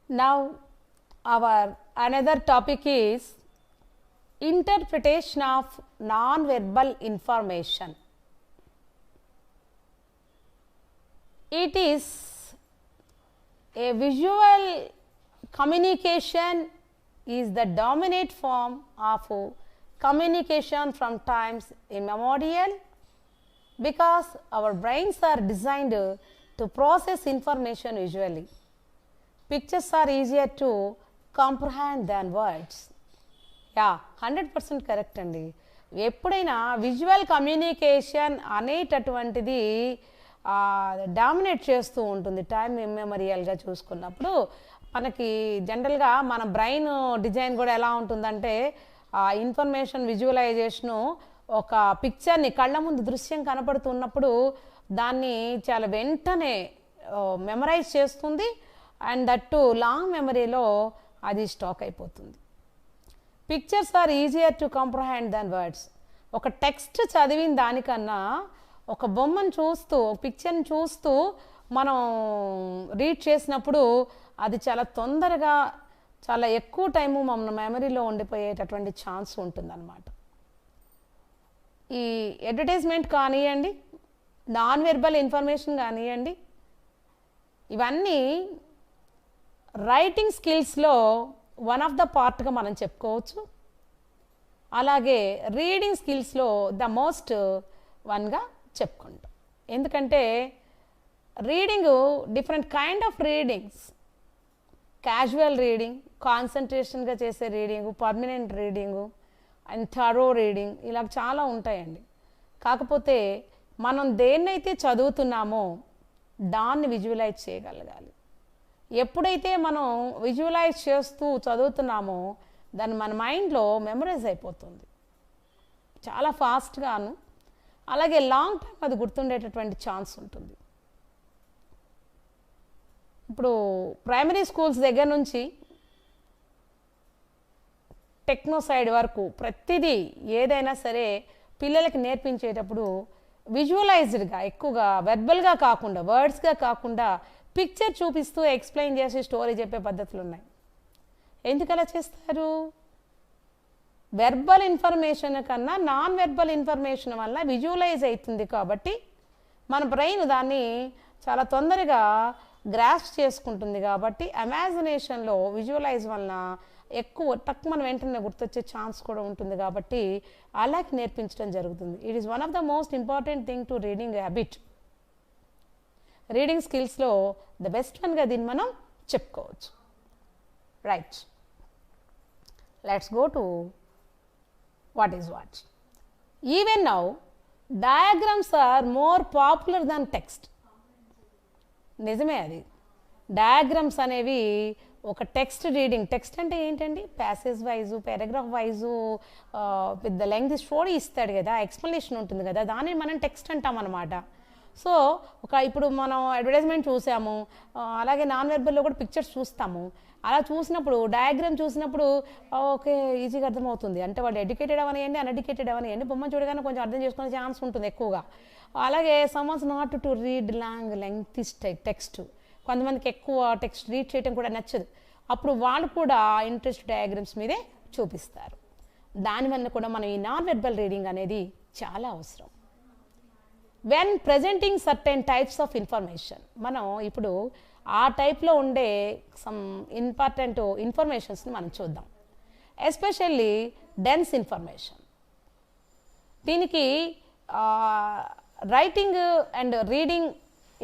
Now our another topic is interpretation of non-verbal information. It is a visual communication is the dominant form of communication from times immemorial, because our brains are designed to process information visually. Pictures are easier to comprehend than words. Yeah, 100% correct అండి. ఎప్పుడైనా visual communication అనేటటువంటిది dominate చేస్తూ ఉంటుంది time ఇమ్మెమరియల్గా చూసుకున్నప్పుడు. మనకి జనరల్గా మన brain design కూడా ఎలా ఉంటుందంటే ఇన్ఫర్మేషన్ విజువలైజేషను ఒక పిక్చర్ని కళ్ళ ముందు దృశ్యం కనపడుతున్నప్పుడు దాన్ని చాలా వెంటనే మెమరైజ్ చేస్తుంది. అండ్ దట్ టు లాంగ్ మెమరీలో అది స్టాక్ అయిపోతుంది. Pictures are easier to comprehend than words. ఒక టెక్స్ట్ చదివిన దానికన్నా ఒక బొమ్మను చూస్తూ పిక్చర్ని చూస్తూ మనం రీడ్ చేసినప్పుడు అది చాలా తొందరగా చాలా ఎక్కువ టైము మన మెమరీలో ఉండిపోయేటటువంటి ఛాన్స్ ఉంటుందన్నమాట. ఈ అడ్వర్టైజ్మెంట్ కానివ్వండి, నాన్ వెర్బల్ ఇన్ఫర్మేషన్ కానివ్వండి, ఇవన్నీ రైటింగ్ స్కిల్స్లో వన్ ఆఫ్ ద పార్ట్గా మనం చెప్పుకోవచ్చు. అలాగే రీడింగ్ స్కిల్స్లో ద మోస్ట్ వన్గా చెప్పుకుంటాం. ఎందుకంటే reading different kind of readings, casual reading, కాన్సన్ట్రేషన్గా చేసే reading, permanent reading and thorough reading, ఇలా చాలా ఉంటాయండి. కాకపోతే మనం దేన్నైతే చదువుతున్నామో దాన్ని విజువలైజ్ చేయగలగాలి. ఎప్పుడైతే మనం విజువలైజ్ చేస్తూ చదువుతున్నామో దాన్ని మన మైండ్లో మెమరైజ్ అయిపోతుంది చాలా ఫాస్ట్గాను. అలాగే లాంగ్ టైం అది గుర్తుండేటటువంటి ఛాన్స్ ఉంటుంది. ఇప్పుడు ప్రైమరీ స్కూల్స్ దగ్గర నుంచి టెక్నో సైడ్ వరకు ప్రతిదీ ఏదైనా సరే పిల్లలకి నేర్పించేటప్పుడు విజువలైజ్డ్గా, ఎక్కువగా వెర్బల్గా కాకుండా, వర్డ్స్గా కాకుండా పిక్చర్ చూపిస్తూ ఎక్స్ప్లెయిన్ చేసి స్టోరీ చెప్పే పద్ధతులు ఉన్నాయి. ఎందుకు అలా చేస్తారు? వెర్బల్ ఇన్ఫర్మేషన్ కన్నా నాన్ వెర్బల్ ఇన్ఫర్మేషన్ వల్ల విజువలైజ్ అవుతుంది కాబట్టి మన బ్రెయిన్ దాన్ని చాలా తొందరగా గ్రాస్ప్ చేసుకుంటుంది. కాబట్టి ఇమాజినేషన్లో విజువలైజ్ వలన ఎక్కువ మన వెంటనే గుర్తొచ్చే ఛాన్స్ కూడా ఉంటుంది. కాబట్టి అలాగే నేర్పించడం జరుగుతుంది. It is one of the most important thing to reading habit. Reading స్కిల్స్లో ద బెస్ట్ వన్గా దీన్ని మనం చెప్పుకోవచ్చు. Right, let's go to what is what. Even now diagrams are more popular than text. నిజమే, అది డయాగ్రామ్స్ అనేవి ఒక టెక్స్ట్ రీడింగ్. టెక్స్ట్ అంటే ఏంటండి? ప్యాసేజ్ వైజు, పారాగ్రాఫ్ వైజు పెద్ద లెంగ్త్ స్టోరీ ఇస్తాడు కదా, ఎక్స్ప్లెనేషన్ ఉంటుంది కదా, దాన్ని మనం టెక్స్ట్ అంటాం అన్నమాట. సో ఇప్పుడు మనం అడ్వర్టైజ్మెంట్ చూసాము, అలాగే నాన్ వెర్బల్లో కూడా పిక్చర్స్ చూస్తాము. అలా చూసినప్పుడు డయాగ్రామ్ చూసినప్పుడు ఓకే ఈజీగా అర్థమవుతుంది. అంటే వాళ్ళు ఎడ్యుకేటెడ్ అవనియండి, అన్ఎడ్యుకేటెడ్ అవనియండి, బొమ్మ చూడగానే కొంచెం అర్థం చేసుకునే ఛాన్స్ ఉంటుంది ఎక్కువగా. అలాగే someone's not to read lengthy text. కొంతమందికి ఎక్కువ టెక్స్ట్ రీడ్ చేయడం కూడా నచ్చదు. అప్పుడు వాళ్ళు కూడా ఇంట్రెస్ట్ డయాగ్రామ్స్ మీదే చూపిస్తారు. దానివల్ల కూడా మనం ఈ నాన్ వెర్బల్ రీడింగ్ అనేది చాలా అవసరం. When presenting certain types of information, మనం ఇప్పుడు ఆ టైప్లో ఉండే సమ్ ఇంపార్టెంట్ ఇన్ఫర్మేషన్స్ని మనం చూద్దాం. Especially dense information. దీనికి writing and reading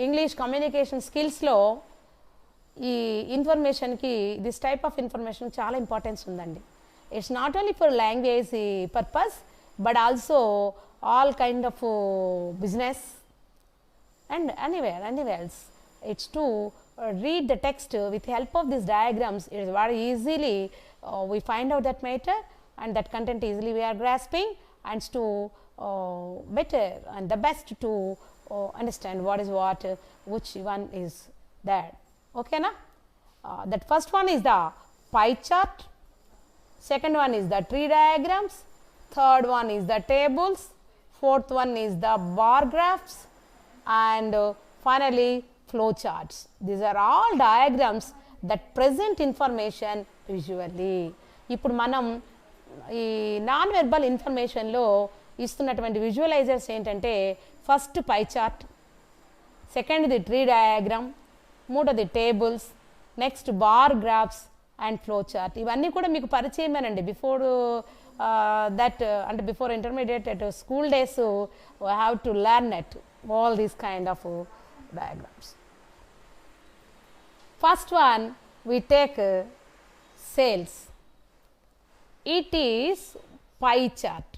English communication స్కిల్స్లో ఈ ఇన్ఫర్మేషన్కి దిస్ టైప్ ఆఫ్ ఇన్ఫర్మేషన్ చాలా ఇంపార్టెన్స్ ఉందండి. It's not only for language purpose but also all kind of business and anywhere else. It's to read the text with help of these diagrams. It is very easily we find out that matter and that content easily we are grasping, and to better and the best to understand what is what, which one is that. Okay na? That first one is the pie chart, second one is the tree diagrams, third one is the tables, fourth one is the bar graphs, and finally flow charts. These are all diagrams that present information visually. ఇప్పుడు మనం ఈ non verbal ఇన్ఫర్మేషన్లో ఇస్తున్నటువంటి visualisers ఏంటంటే first pie chart, సెకండ్ది tree diagram, మూడోది tables, next bar graphs and flow chart. ఇవన్నీ కూడా మీకు పరిచయమేనండి. బిఫోర్ దట్ అంటే before intermediate at school days we have to learn it all these kind of diagrams. First one we take sales. It is pie chart.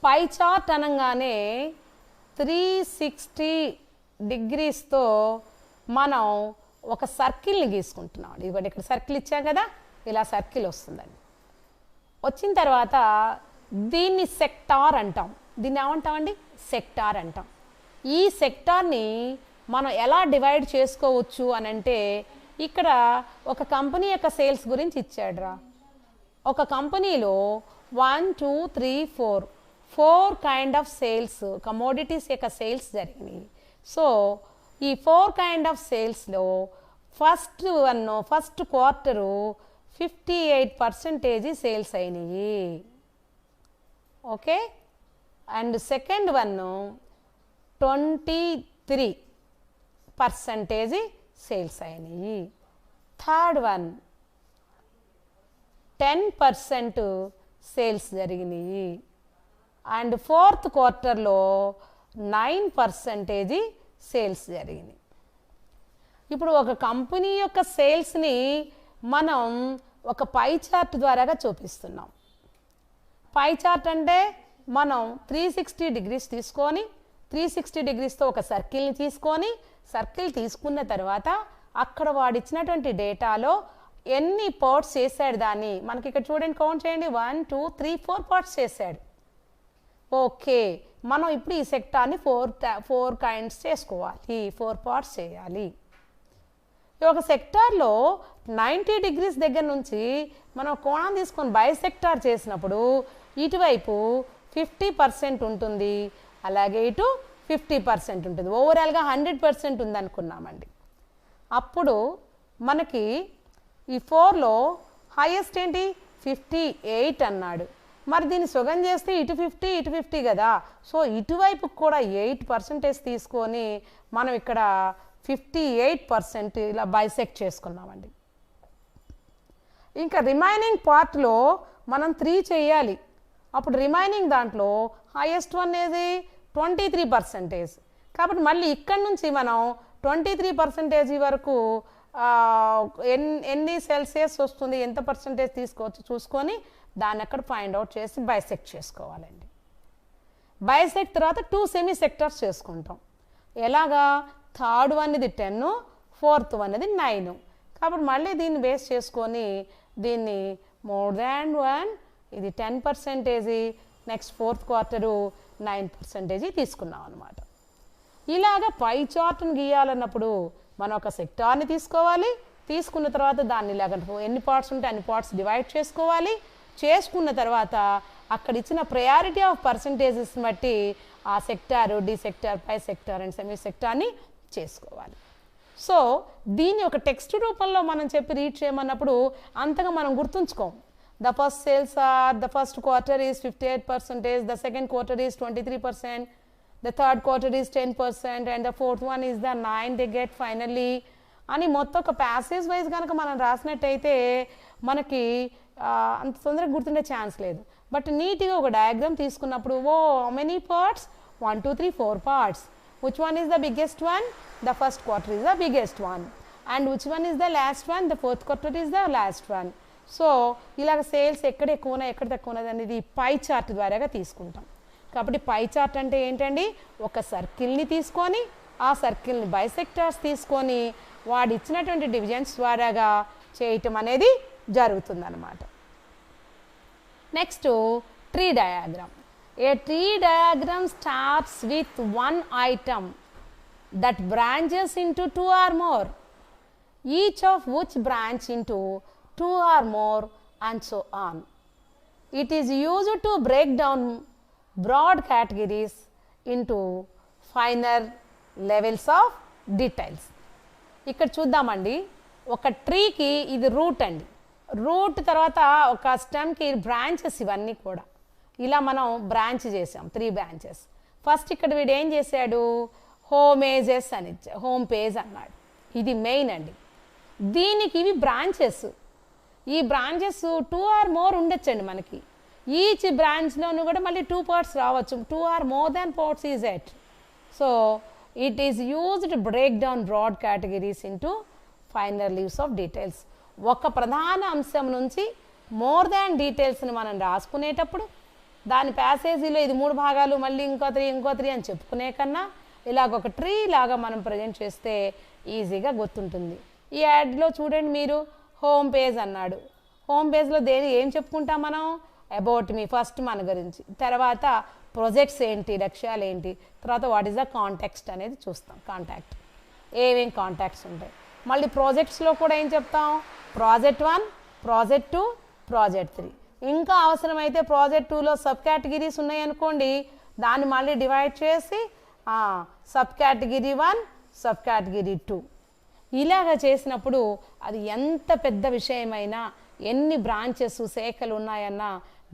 Pie chart అనగానే 360 డిగ్రీస్తో మనం ఒక సర్కిల్ని గీసుకుంటున్నాం. ఇదిగోండి ఇక్కడ సర్కిల్ ఇచ్చాం కదా, ఇలా సర్కిల్ వస్తుందండి. వచ్చిన తర్వాత దీన్ని సెక్టార్ అంటాం. దీన్ని ఏమంటామండి? సెక్టార్ అంటాం. ఈ సెక్టార్ని మనం ఎలా డివైడ్ చేసుకోవచ్చు అని అంటే ఇక్కడ ఒక కంపెనీ యొక్క సేల్స్ గురించి ఇచ్చాడురా. ఒక కంపెనీలో 1 2 3 4 కైండ్ ఆఫ్ సేల్స్, కమోడిటీస్ యొక్క సేల్స్ జరిగినాయి. సో ఈ 4 కైండ్ ఆఫ్ సేల్స్లో ఫస్ట్ క్వార్టరు 58% సేల్స్ అయినాయి. Okay, and second one 23% sales అయినాయి. థర్డ్ వన్ 10% సేల్స్ జరిగినాయి. అండ్ ఫోర్త్ క్వార్టర్లో 9% సేల్స్ జరిగినాయి. ఇప్పుడు ఒక కంపెనీ యొక్క సేల్స్ని మనం ఒక పై చార్ట్ ద్వారాగా చూపిస్తున్నాం. పై చార్ట్ అంటే మనం 360 డిగ్రీస్ తీసుకొని 360 డిగ్రీస్తో ఒక సర్కిల్ని తీసుకొని సర్కిల్ తీసుకున్న తర్వాత అక్కడ వాడిచ్చినటువంటి డేటాలో ఎన్ని పార్ట్స్ చేశాడు దాన్ని మనకి ఇక్కడ చూడండి, కౌంట్ చేయండి. 1 2 3 4 పార్ట్స్ చేశాడు. ఓకే, మనం ఇప్పుడు ఈ సెక్టార్ని 4 కైండ్స్ చేసుకోవాలి, 4 పార్ట్స్ చేయాలి. ఒక సెక్టార్లో 90 డిగ్రీస్ దగ్గర నుంచి మనం కోణం తీసుకొని బైసెక్టార్ చేసినప్పుడు ఇటువైపు 50% ఉంటుంది, అలాగే ఇటు 50% ఉంటుంది. ఓవరాల్గా 100% ఉందనుకున్నామండి. అప్పుడు మనకి ఈ 4లో హైయెస్ట్ ఏంటి 58 అన్నాడు. మరి దీన్ని సుగం చేస్తే ఇటు 50 ఇటు 50 కదా. సో ఇటువైపు కూడా 8% తీసుకొని మనం ఇక్కడ 58% ఇలా బైసెక్ట్ చేసుకున్నామండి. ఇంకా రిమైనింగ్ పార్ట్లో మనం 3 చేయాలి. అప్పుడు రిమైనింగ్ దాంట్లో హైయెస్ట్ వన్ ఏది 23%. కాబట్టి మళ్ళీ ఇక్కడ నుంచి మనం 23% వరకు ఎన్ని సెల్సియస్ వస్తుంది, ఎంత పర్సంటేజ్ తీసుకోవచ్చు చూసుకొని దాన్ని అక్కడ ఫైండ్ అవుట్ చేసి బైసెక్ట్ చేసుకోవాలండి. బైసెక్ట్ తర్వాత 2 సెమీ సెక్టర్స్ చేసుకుంటాం. ఎలాగా? థర్డ్ వన్ ఇది 10, ఫోర్త్ వన్ ఇది 9. కాబట్టి మళ్ళీ దీన్ని బేస్ చేసుకొని దీన్ని మోర్ దాన్ 1 ఇది 10%, నెక్స్ట్ ఫోర్త్ క్వార్టరు 9% తీసుకున్నాం అనమాట. ఇలాగా పై చార్ట్ని గీయాలన్నప్పుడు మనం ఒక సెక్టార్ని తీసుకోవాలి. తీసుకున్న తర్వాత దాన్ని ఇలాగ ఎన్ని పార్ట్స్ ఉంటే అన్ని పార్ట్స్ డివైడ్ చేసుకోవాలి. చేసుకున్న తర్వాత అక్కడ ఇచ్చిన ప్రయారిటీ ఆఫ్ పర్సంటేజెస్ బట్టి ఆ sector, D sector, pie sector and semi సెక్టార్ని చేసుకోవాలి. సో దీన్ని ఒక టెక్స్ట్ రూపంలో మనం చెప్పి రీడ్ చేయమన్నప్పుడు అంతగా మనం గుర్తుంచుకోం. The first sales are the first quarter is 58%, the second quarter is 23%, the third quarter is 10%, and the fourth one is the 9 they get finally అని మొత్తం ఒక ప్యాసేజ్ వైజ్ కనుక మనం రాసినట్టయితే మనకి అంత తొందరగా గుర్తుండే ఛాన్స్ లేదు. బట్ నీట్గా ఒక డయాగ్రామ్ తీసుకున్నప్పుడు many parts 1 2 3 4 parts, which one is the biggest one? The first quarter is the biggest one, and which one is the last one? The fourth quarter is the last one. So ఇలాగ sales ఎక్కడ ఎక్కువ ఉన్నాయి ఎక్కడ తక్కువ ఉన్నది అనేది pie chart ద్వారాగా తీసుకుంటాం. కాబట్టి పై చార్ట్ అంటే ఏంటండి? ఒక సర్కిల్ని తీసుకొని ఆ సర్కిల్ని బైసెక్టార్స్ తీసుకొని వాడు ఇచ్చినటువంటి డివిజన్స్ ద్వారాగా చేయటం అనేది జరుగుతుందన్నమాట. Next tree diagram. A tree diagram starts with 1 item that branches into 2 or more, each of which branch into 2 or more and so on. It is used to break down broad categories into finer levels of details. ఇక్కడ చూద్దామండి, ఒక ట్రీకి ఇది route అండి, route తర్వాత ఒక స్టెమ్కి branches, ఇవన్నీ కూడా ఇలా మనం బ్రాంచ్ చేసాం, 3 బ్రాంచెస్. ఫస్ట్ ఇక్కడ వీడు ఏం చేశాడు, హోమేజెస్ అని హోమ్ పేజ్ అన్నాడు, ఇది మెయిన్ అండి. దీనికి ఇవి బ్రాంచెస్, ఈ బ్రాంచెస్ 2 or more ఉండొచ్చండి మనకి. ఈచ్ బ్రాంచ్లోనూ కూడా మళ్ళీ 2 parts రావచ్చు, 2 or more than parts is at. So it is used to break down broad categories into finer levels of details. ఒక ప్రధాన అంశం నుంచి మోర్ దాన్ డీటెయిల్స్ని మనం రాసుకునేటప్పుడు దాని ప్యాసేజీలో ఇది 3 భాగాలు, మళ్ళీ ఇంకో 3 అని చెప్పుకునే కన్నా ఇలాగ ఒక ట్రీ లాగా మనం ప్రజెంట్ చేస్తే ఈజీగా గుర్తుంటుంది. ఈ యాడ్లో చూడండి మీరు, హోమ్ పేజ్ అన్నాడు. హోమ్ పేజ్లో ఏం చెప్పుకుంటాం మనం, అబౌట్ మీ, ఫస్ట్ మన గురించి, తర్వాత ప్రాజెక్ట్స్ ఏంటి, లక్ష్యాలు ఏంటి, తర్వాత వాట్ ఈస్ ద కాంటాక్ట్ అనేది చూస్తాం, కాంటాక్ట్ ఏమేం కాంటాక్ట్స్ ఉంటాయి. మళ్ళీ ప్రాజెక్ట్స్లో కూడా ఏం చెప్తాం, ప్రాజెక్ట్ 1, ప్రాజెక్ట్ 2, ప్రాజెక్ట్ 3. ఇంకా అవసరమైతే ప్రాజెక్ట్ 2లో సబ్ కేటగిరీస్ ఉన్నాయనుకోండి, దాన్ని మళ్ళీ డివైడ్ చేసి సబ్ కేటగిరీ 1, సబ్ కేటగిరీ 2 ఇలాగ చేసినప్పుడు అది ఎంత పెద్ద విషయమైనా, ఎన్ని బ్రాంచెస్ శాఖలు ఉన్నాయన్నా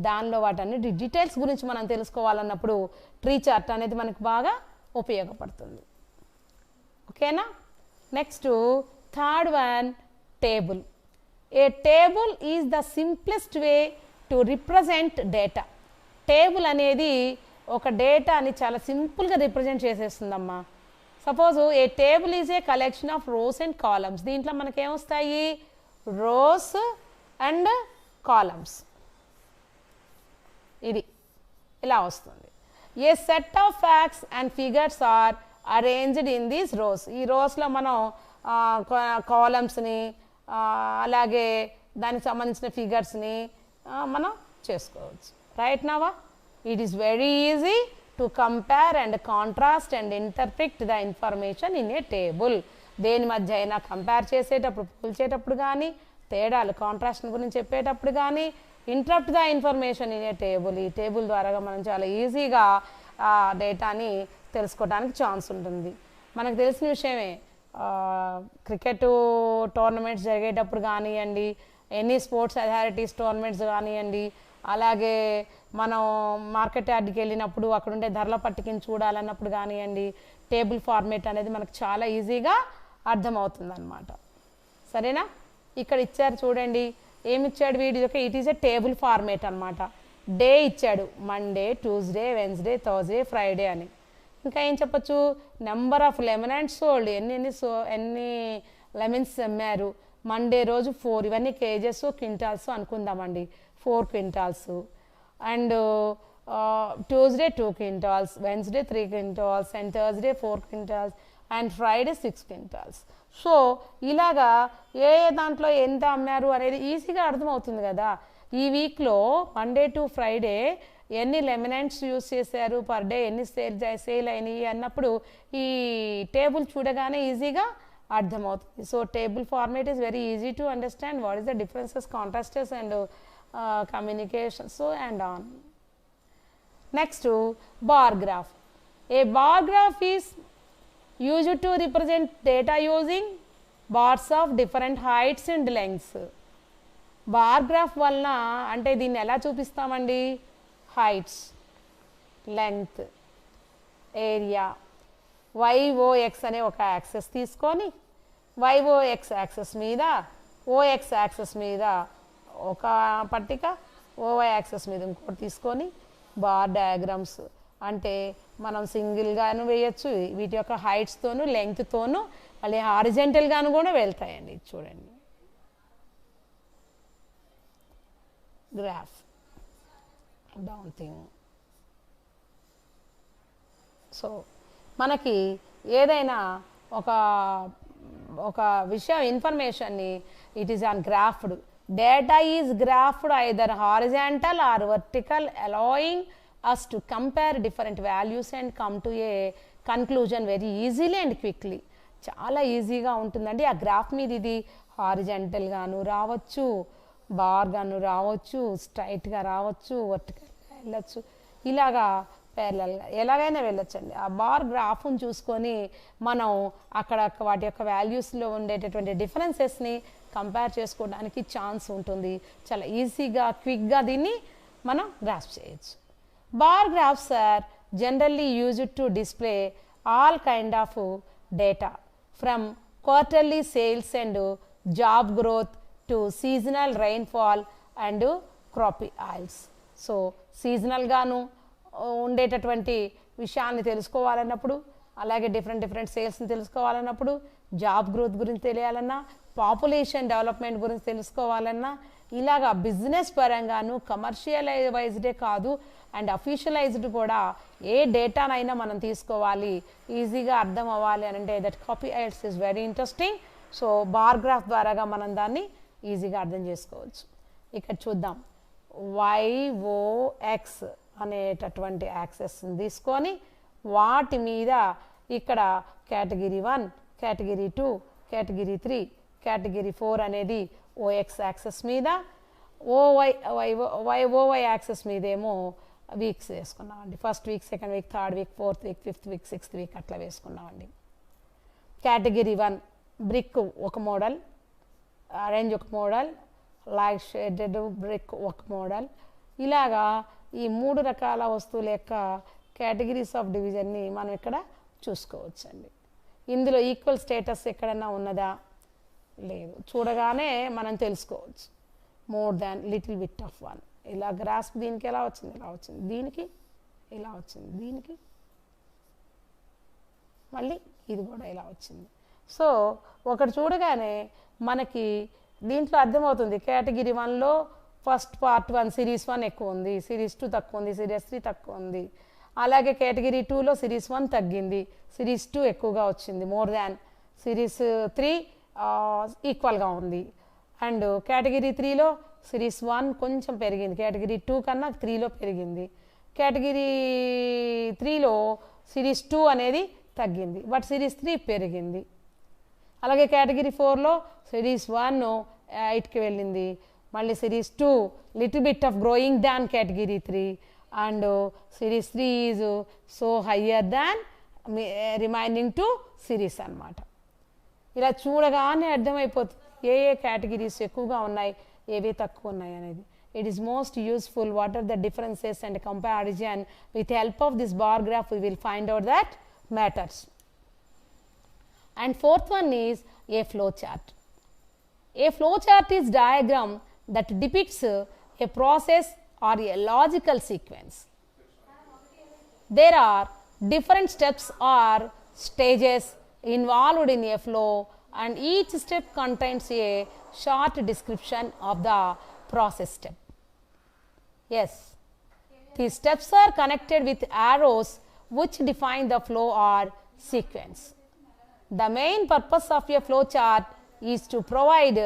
దానిలో వాటన్నిటి డీటెయిల్స్ గురించి మనం తెలుసుకోవాలన్నప్పుడు ట్రీ చార్ట్ అనేది మనకు బాగా ఉపయోగపడుతుంది. ఓకేనా. Next third one, table. A table is the simplest way to represent data. Table అనేది ఒక డేటాని చాలా సింపుల్గా రిప్రజెంట్ చేసేస్తుందమ్మా. Suppose a table is a collection of rows and columns. దీంట్లో మనకేమొస్తాయి, రోస్ అండ్ కాలమ్స్, ఇది ఇలా వస్తుంది. A set of facts and figures are arranged in these rows. ఈ రోస్లో మనం కాలమ్స్ని అలాగే దానికి సంబంధించిన ఫిగర్స్ని మనం చేసుకోవచ్చు. Right now, it is very easy to compare and contrast and interpret the information in a table. దేని మధ్య అయినా కంపేర్ చేసేటప్పుడు, పోల్చేటప్పుడు కానీ, తేడాలు కాంట్రాస్ట్ గురించి చెప్పేటప్పుడు కానీ, interrupt the information in a table. ఈ టేబుల్ ద్వారా మనం చాలా ఈజీగా డేటాని తెలుసుకోవడానికి ఛాన్స్ ఉంటుంది. మనకు తెలిసిన విషయమే, క్రికెట్ టోర్నమెంట్స్ జరిగేటప్పుడు కానివ్వండి, ఎనీ స్పోర్ట్స్ అథారిటీస్ టోర్నమెంట్స్ కానివ్వండి, అలాగే మనం మార్కెట్ యార్డ్కి వెళ్ళినప్పుడు అక్కడ ఉండే ధరల పట్టికని చూడాలన్నప్పుడు కానివ్వండి, టేబుల్ ఫార్మేట్ అనేది మనకు చాలా ఈజీగా అర్థమవుతుంది అన్నమాట. సరేనా. ఇక్కడ ఇచ్చారు చూడండి, ఏమిచ్చాడు వీడియోకి, it is a table format అనమాట. డే ఇచ్చాడు, Monday, Tuesday, Wednesday, Thursday, Friday అని. ఇంకా ఏం చెప్పచ్చు, number of lemon and sold, ఎన్ని లెమన్స్ అమ్మారు. మండే రోజు 4, ఇవన్నీ కేజెస్ క్వింటాల్స్ అనుకుందామండి, 4 quintals. And Tuesday 2 quintals, Wednesday 3 quintals, and Thursday 4 quintals, and Friday 6 quintals. So ఇలాగా ఏ దాంట్లో ఎంత అమ్మారు అనేది ఈజీగా అర్థమవుతుంది కదా. ఈ వీక్లో మండే టు ఫ్రైడే ఎన్ని లెమినెంట్స్ యూస్ చేశారు, పర్ డే ఎన్ని సేల్ అయినాయి అన్నప్పుడు ఈ టేబుల్ చూడగానే ఈజీగా అర్థమవుతుంది. So table format is very easy to understand what is the differences, contrasts and communication, so and on. Next, bar graph. A bar graph is used to represent data using bars of different heights and lengths. Bar graph వలన అంటే దీన్ని ఎలా చూపిస్తామండి, heights, length, area, YOX అనే ఒక access తీసుకొని YOX access మీద, OX axis మీద ఒక పట్టిక, OY యాక్సెస్ మీద ఇంకోటి తీసుకొని బార్ డయాగ్రామ్స్ అంటే మనం సింగిల్గాను వేయచ్చు, వీటి యొక్క హైట్స్తోను లెంగ్త్తోను మళ్ళీ హారిజెంటల్గాను కూడా వెళ్తాయండి. చూడండి గ్రాఫ్ డౌన్ థింగ్. సో మనకి ఏదైనా ఒక విషయం ఇన్ఫర్మేషన్ని it is on graphed. Data is graphed either horizontal or vertical, allowing us to compare different values and come to a conclusion very easily and quickly. చాలా ఈజీగా ఉంటుందండి. ఆ గ్రాఫ్ మీద ఇది హారిజెంటల్ గాను రావచ్చు, బార్ గాను రావచ్చు, స్ట్రైట్గా రావచ్చు, వర్టికల్గా వెళ్ళచ్చు. ఇలాగా ప్యారలల్గా ఎలాగైనా వెళ్ళొచ్చండి. ఆ బార్ గ్రాఫ్ను చూసుకొని మనం అక్కడ వాటి యొక్క వాల్యూస్లో ఉండేటటువంటి డిఫరెన్సెస్ని కంపేర్ చేసుకోవడానికి ఛాన్స్ ఉంటుంది. చాలా ఈజీగా క్విక్గా దీన్ని మనం గ్రాఫ్ చేయొచ్చు. Bar graphs are generally used to display all kind of data from quarterly sales and job growth to seasonal rainfall and crop oils. So సీజనల్గాను ఉండేటటువంటి విషయాన్ని తెలుసుకోవాలన్నప్పుడు, అలాగే డిఫరెంట్ సేల్స్ని తెలుసుకోవాలన్నప్పుడు, జాబ్ గ్రోత్ గురించి తెలియాలన్నా, పాపులేషన్ డెవలప్మెంట్ గురించి తెలుసుకోవాలన్నా, ఇలాగా బిజినెస్ పరంగాను కమర్షియలైజ్డే కాదు అండ్ అఫీషియలైజ్డ్ కూడా ఏ డేటానైనా మనం తీసుకోవాలి, ఈజీగా అర్థం అవ్వాలి అని అంటే that copy isles is very interesting. So bar graph ద్వారాగా మనం దాన్ని ఈజీగా అర్థం చేసుకోవచ్చు. ఇక్కడ చూద్దాం. YOX అనేటటువంటి యాక్సెస్ని తీసుకొని వాటి మీద ఇక్కడ కేటగిరీ 1, కేటగిరీ 2, కేటగిరీ 3, కేటగిరీ 4 అనేది OX యాక్సెస్ మీద, OY యాక్సెస్ మీదేమో వీక్స్ వేసుకున్నామండి. First week, second week, third week, fourth week, fifth week, sixth week అట్లా వేసుకున్నామండి. కేటగిరీ 1 బ్రిక్ ఒక మోడల్, ఆరెంజ్ ఒక మోడల్, లైట్ షేడెడ్ బ్రిక్ ఒక మోడల్. ఇలాగా ఈ 3 రకాల వస్తువుల యొక్క కేటగిరీస్ ఆఫ్ డివిజన్ని మనం ఇక్కడ చూసుకోవచ్చండి. ఇందులో ఈక్వల్ స్టేటస్ ఎక్కడన్నా ఉన్నదా? లేదు. చూడగానే మనం తెలుసుకోవచ్చు. More than little bit of 1. ఇలా గ్రాస్ప్ దీనికి ఎలా వచ్చింది, ఇలా వచ్చింది, దీనికి ఇలా వచ్చింది, దీనికి మళ్ళీ ఇది కూడా ఇలా వచ్చింది. సో ఒకటి చూడగానే మనకి దీంట్లో అర్థమవుతుంది. కేటగిరీ 1లో ఫస్ట్ పార్ట్ 1 సిరీస్ 1 ఎక్కువ ఉంది, సిరీస్ 2 తక్కువ ఉంది, సిరీస్ 3 తక్కువ ఉంది. అలాగే కేటగిరీ 2లో సిరీస్ 1 తగ్గింది, సిరీస్ 2 ఎక్కువగా వచ్చింది, మోర్ దాన్ సిరీస్ 3 ఈక్వల్గా ఉంది. అండ్ కేటగిరీ 3లో సిరీస్ 1 కొంచెం పెరిగింది, కేటగిరీ 2 కన్నా 3లో పెరిగింది. కేటగిరీ 3లో సిరీస్ 2 అనేది తగ్గింది, బట్ సిరీస్ 3 పెరిగింది. అలాగే కేటగిరీ 4లో సిరీస్ 1 8కి వెళ్ళింది, మళ్ళీ series 2 little bit of growing than category 3 and series 3 is so higher than remaining 2 series అన్నమాట. ఇలా చూడగానే అర్థమైపోతుంది ఏ కేటగిరీస్ ఎక్కువగా ఉన్నాయి, ఏవి తక్కువ ఉన్నాయి అనేది. It is most useful what are the differences and comparison. With the help of this bar graph we will find out that matters. And fourth one is a flow chart. A flow chart is diagram that depicts a process or a logical sequence. There are different steps or stages involved in a flow and each step contains a short description of the process step. Yes, these steps are connected with arrows which define the flow or sequence. The main purpose of a flow chart is to provide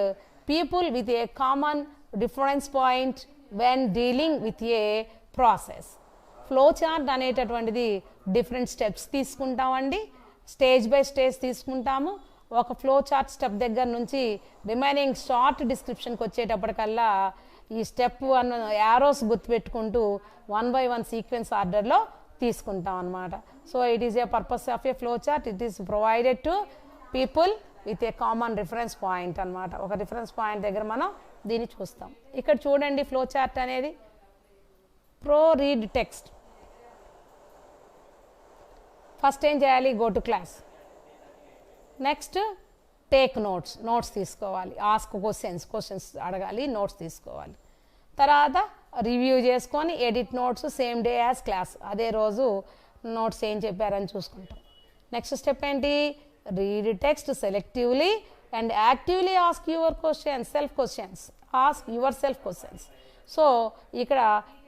people with a common reference point when dealing with a process. Flow chart అనేటటువంటిది different steps తీసుకుంటామండి, stage by stage తీసుకుంటాము. ఒక flow chart step దగ్గర నుంచి remaining short డిస్క్రిప్షన్కి వచ్చేటప్పటికల్లా ఈ step 1 arrows గుర్తుపెట్టుకుంటూ 1 by 1 sequence ఆర్డర్లో తీసుకుంటాం అన్నమాట. So it is a purpose of A flow chart. It is provided to people with a common reference point అన్నమాట. ఒక రిఫరెన్స్ పాయింట్ దగ్గర మనం దీన్ని చూస్తాం. ఇక్కడ చూడండి ఫ్లో చార్ట్ అనేది రీడ్ టెక్స్ట్. ఫస్ట్ ఏం చేయాలి, go to class. Next take notes తీసుకోవాలి. ఆస్క్ క్వశ్చన్స్ అడగాలి, నోట్స్ తీసుకోవాలి. తర్వాత రివ్యూ చేసుకొని edit notes same day as class, అదే రోజు నోట్స్ ఏం చెప్పారని చూసుకుంటాం. నెక్స్ట్ స్టెప్ ఏంటి, read text selectively and actively ask your questions, ask your self questions. So ఇక్కడ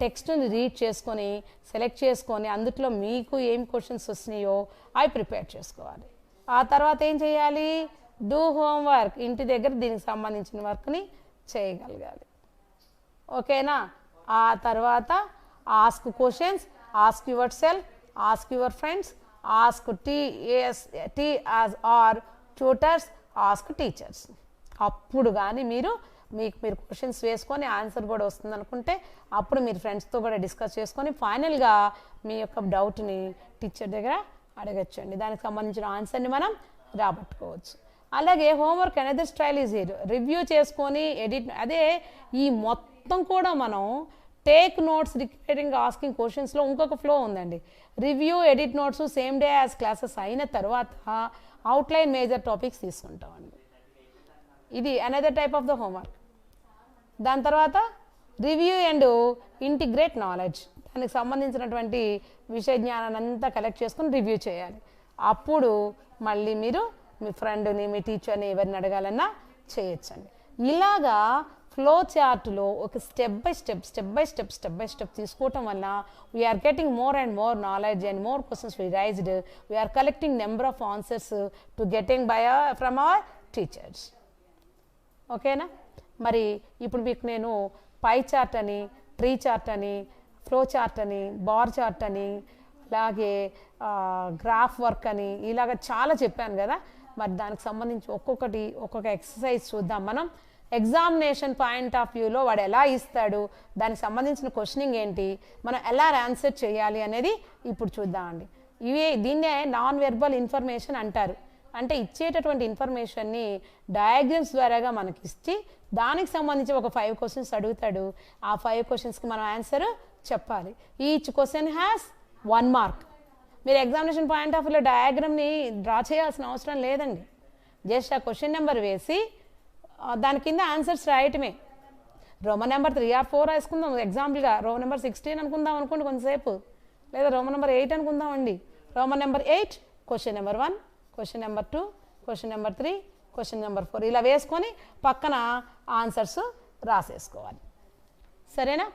టెక్స్ట్ని రీడ్ చేసుకొని సెలెక్ట్ చేసుకొని అందులో మీకు ఏం క్వశ్చన్స్ వస్తున్నాయో అవి ప్రిపేర్ చేసుకోవాలి. ఆ తర్వాత ఏం చేయాలి, డూ హోంవర్క్, ఇంటి దగ్గర దీనికి సంబంధించిన వర్క్ని చేయగలగాలి. ఓకేనా. ఆ తర్వాత ask questions, ask yourself, ask your friends, ask T or tutors, ask teachers. అప్పుడు కానీ మీరు మీరు క్వశ్చన్స్ వేసుకొని ఆన్సర్ కూడా వస్తుంది అనుకుంటే అప్పుడు మీరు ఫ్రెండ్స్తో కూడా డిస్కస్ చేసుకొని ఫైనల్గా మీ యొక్క డౌట్ని టీచర్ దగ్గర అడగచ్చండి, దానికి సంబంధించిన ఆన్సర్ని మనం రాబట్టుకోవచ్చు. అలాగే homework another style is here, review చేసుకొని ఎడిట్, అదే ఈ మొత్తం కూడా మనం టేక్ నోట్స్ రిక్వైరింగ్ ఆస్కింగ్ క్వశ్చన్స్లో ఇంకొక ఫ్లో ఉందండి. Review edit notes same day as classes అయిన తర్వాత అవుట్లైన్ మేజర్ టాపిక్స్ తీసుకుంటామండి. ఇది another type of the homework. దాని తర్వాత రివ్యూ అండ్ ఇంటిగ్రేట్ నాలెడ్జ్, దానికి సంబంధించినటువంటి విషయ జ్ఞానాన్ని అంతా కలెక్ట్ చేసుకొని రివ్యూ చేయాలి. అప్పుడు మళ్ళీ మీరు మీ ఫ్రెండ్ని మీ టీచర్ని ఎవరిని అడగాలన్నా చేయొచ్చండి. ఇలాగా ఫ్లో చార్ట్లో ఒక స్టెప్ బై స్టెప్ తీసుకోవటం వల్ల we're getting more and more knowledge and more questions we raised, we're collecting number of answers to getting by from our teachers. ఓకేనా? మరి ఇప్పుడు మీకు నేను పై చార్ట్ అని, ట్రీ చార్ట్ అని, ఫ్లో చార్ట్ అని, బార్ చార్ట్ అని, అలాగే గ్రాఫ్ వర్క్ అని ఇలాగ చాలా చెప్పాను కదా. మరి దానికి సంబంధించి ఒక్కొక్క ఎక్సర్సైజ్ చూద్దాం మనం. ఎగ్జామినేషన్ పాయింట్ ఆఫ్ వ్యూలో వాడు ఎలా ఇస్తాడు, దానికి సంబంధించిన క్వశ్చనింగ్ ఏంటి, మనం ఎలా ఆన్సర్ చేయాలి అనేది ఇప్పుడు చూద్దామండి. దీన్నే నాన్ వెర్బల్ ఇన్ఫర్మేషన్ అంటారు. అంటే ఇచ్చేటటువంటి ఇన్ఫర్మేషన్ని డయాగ్రామ్స్ ద్వారాగా మనకి ఇచ్చి దానికి సంబంధించి ఒక 5 క్వశ్చన్స్ అడుగుతాడు. ఆ 5 క్వశ్చన్స్కి మనం ఆన్సర్ చెప్పాలి. Each question has 1 mark. మీరు ఎగ్జామినేషన్ పాయింట్ ఆఫ్ వ్యూలో డయాగ్రామ్ని డ్రా చేయాల్సిన అవసరం లేదండి. జస్ట్ ఆ క్వశ్చన్ నెంబర్ వేసి దాని కింద ఆన్సర్స్ రాయటమే. రోమన్ నెంబర్ 3 or 4 వేసుకుందాం ఎగ్జాంపుల్గా. రోమన్ నెంబర్ 16 అనుకుందాం అనుకోండి కొంతసేపు, లేదా రోమన్ నెంబర్ 8 అనుకుందామండి. Roman number 8, question number 1, question number 2, question number 3, question number 4 ఇలా వేసుకొని పక్కన ఆన్సర్స్ రాసేసుకోవాలి. సరేనా?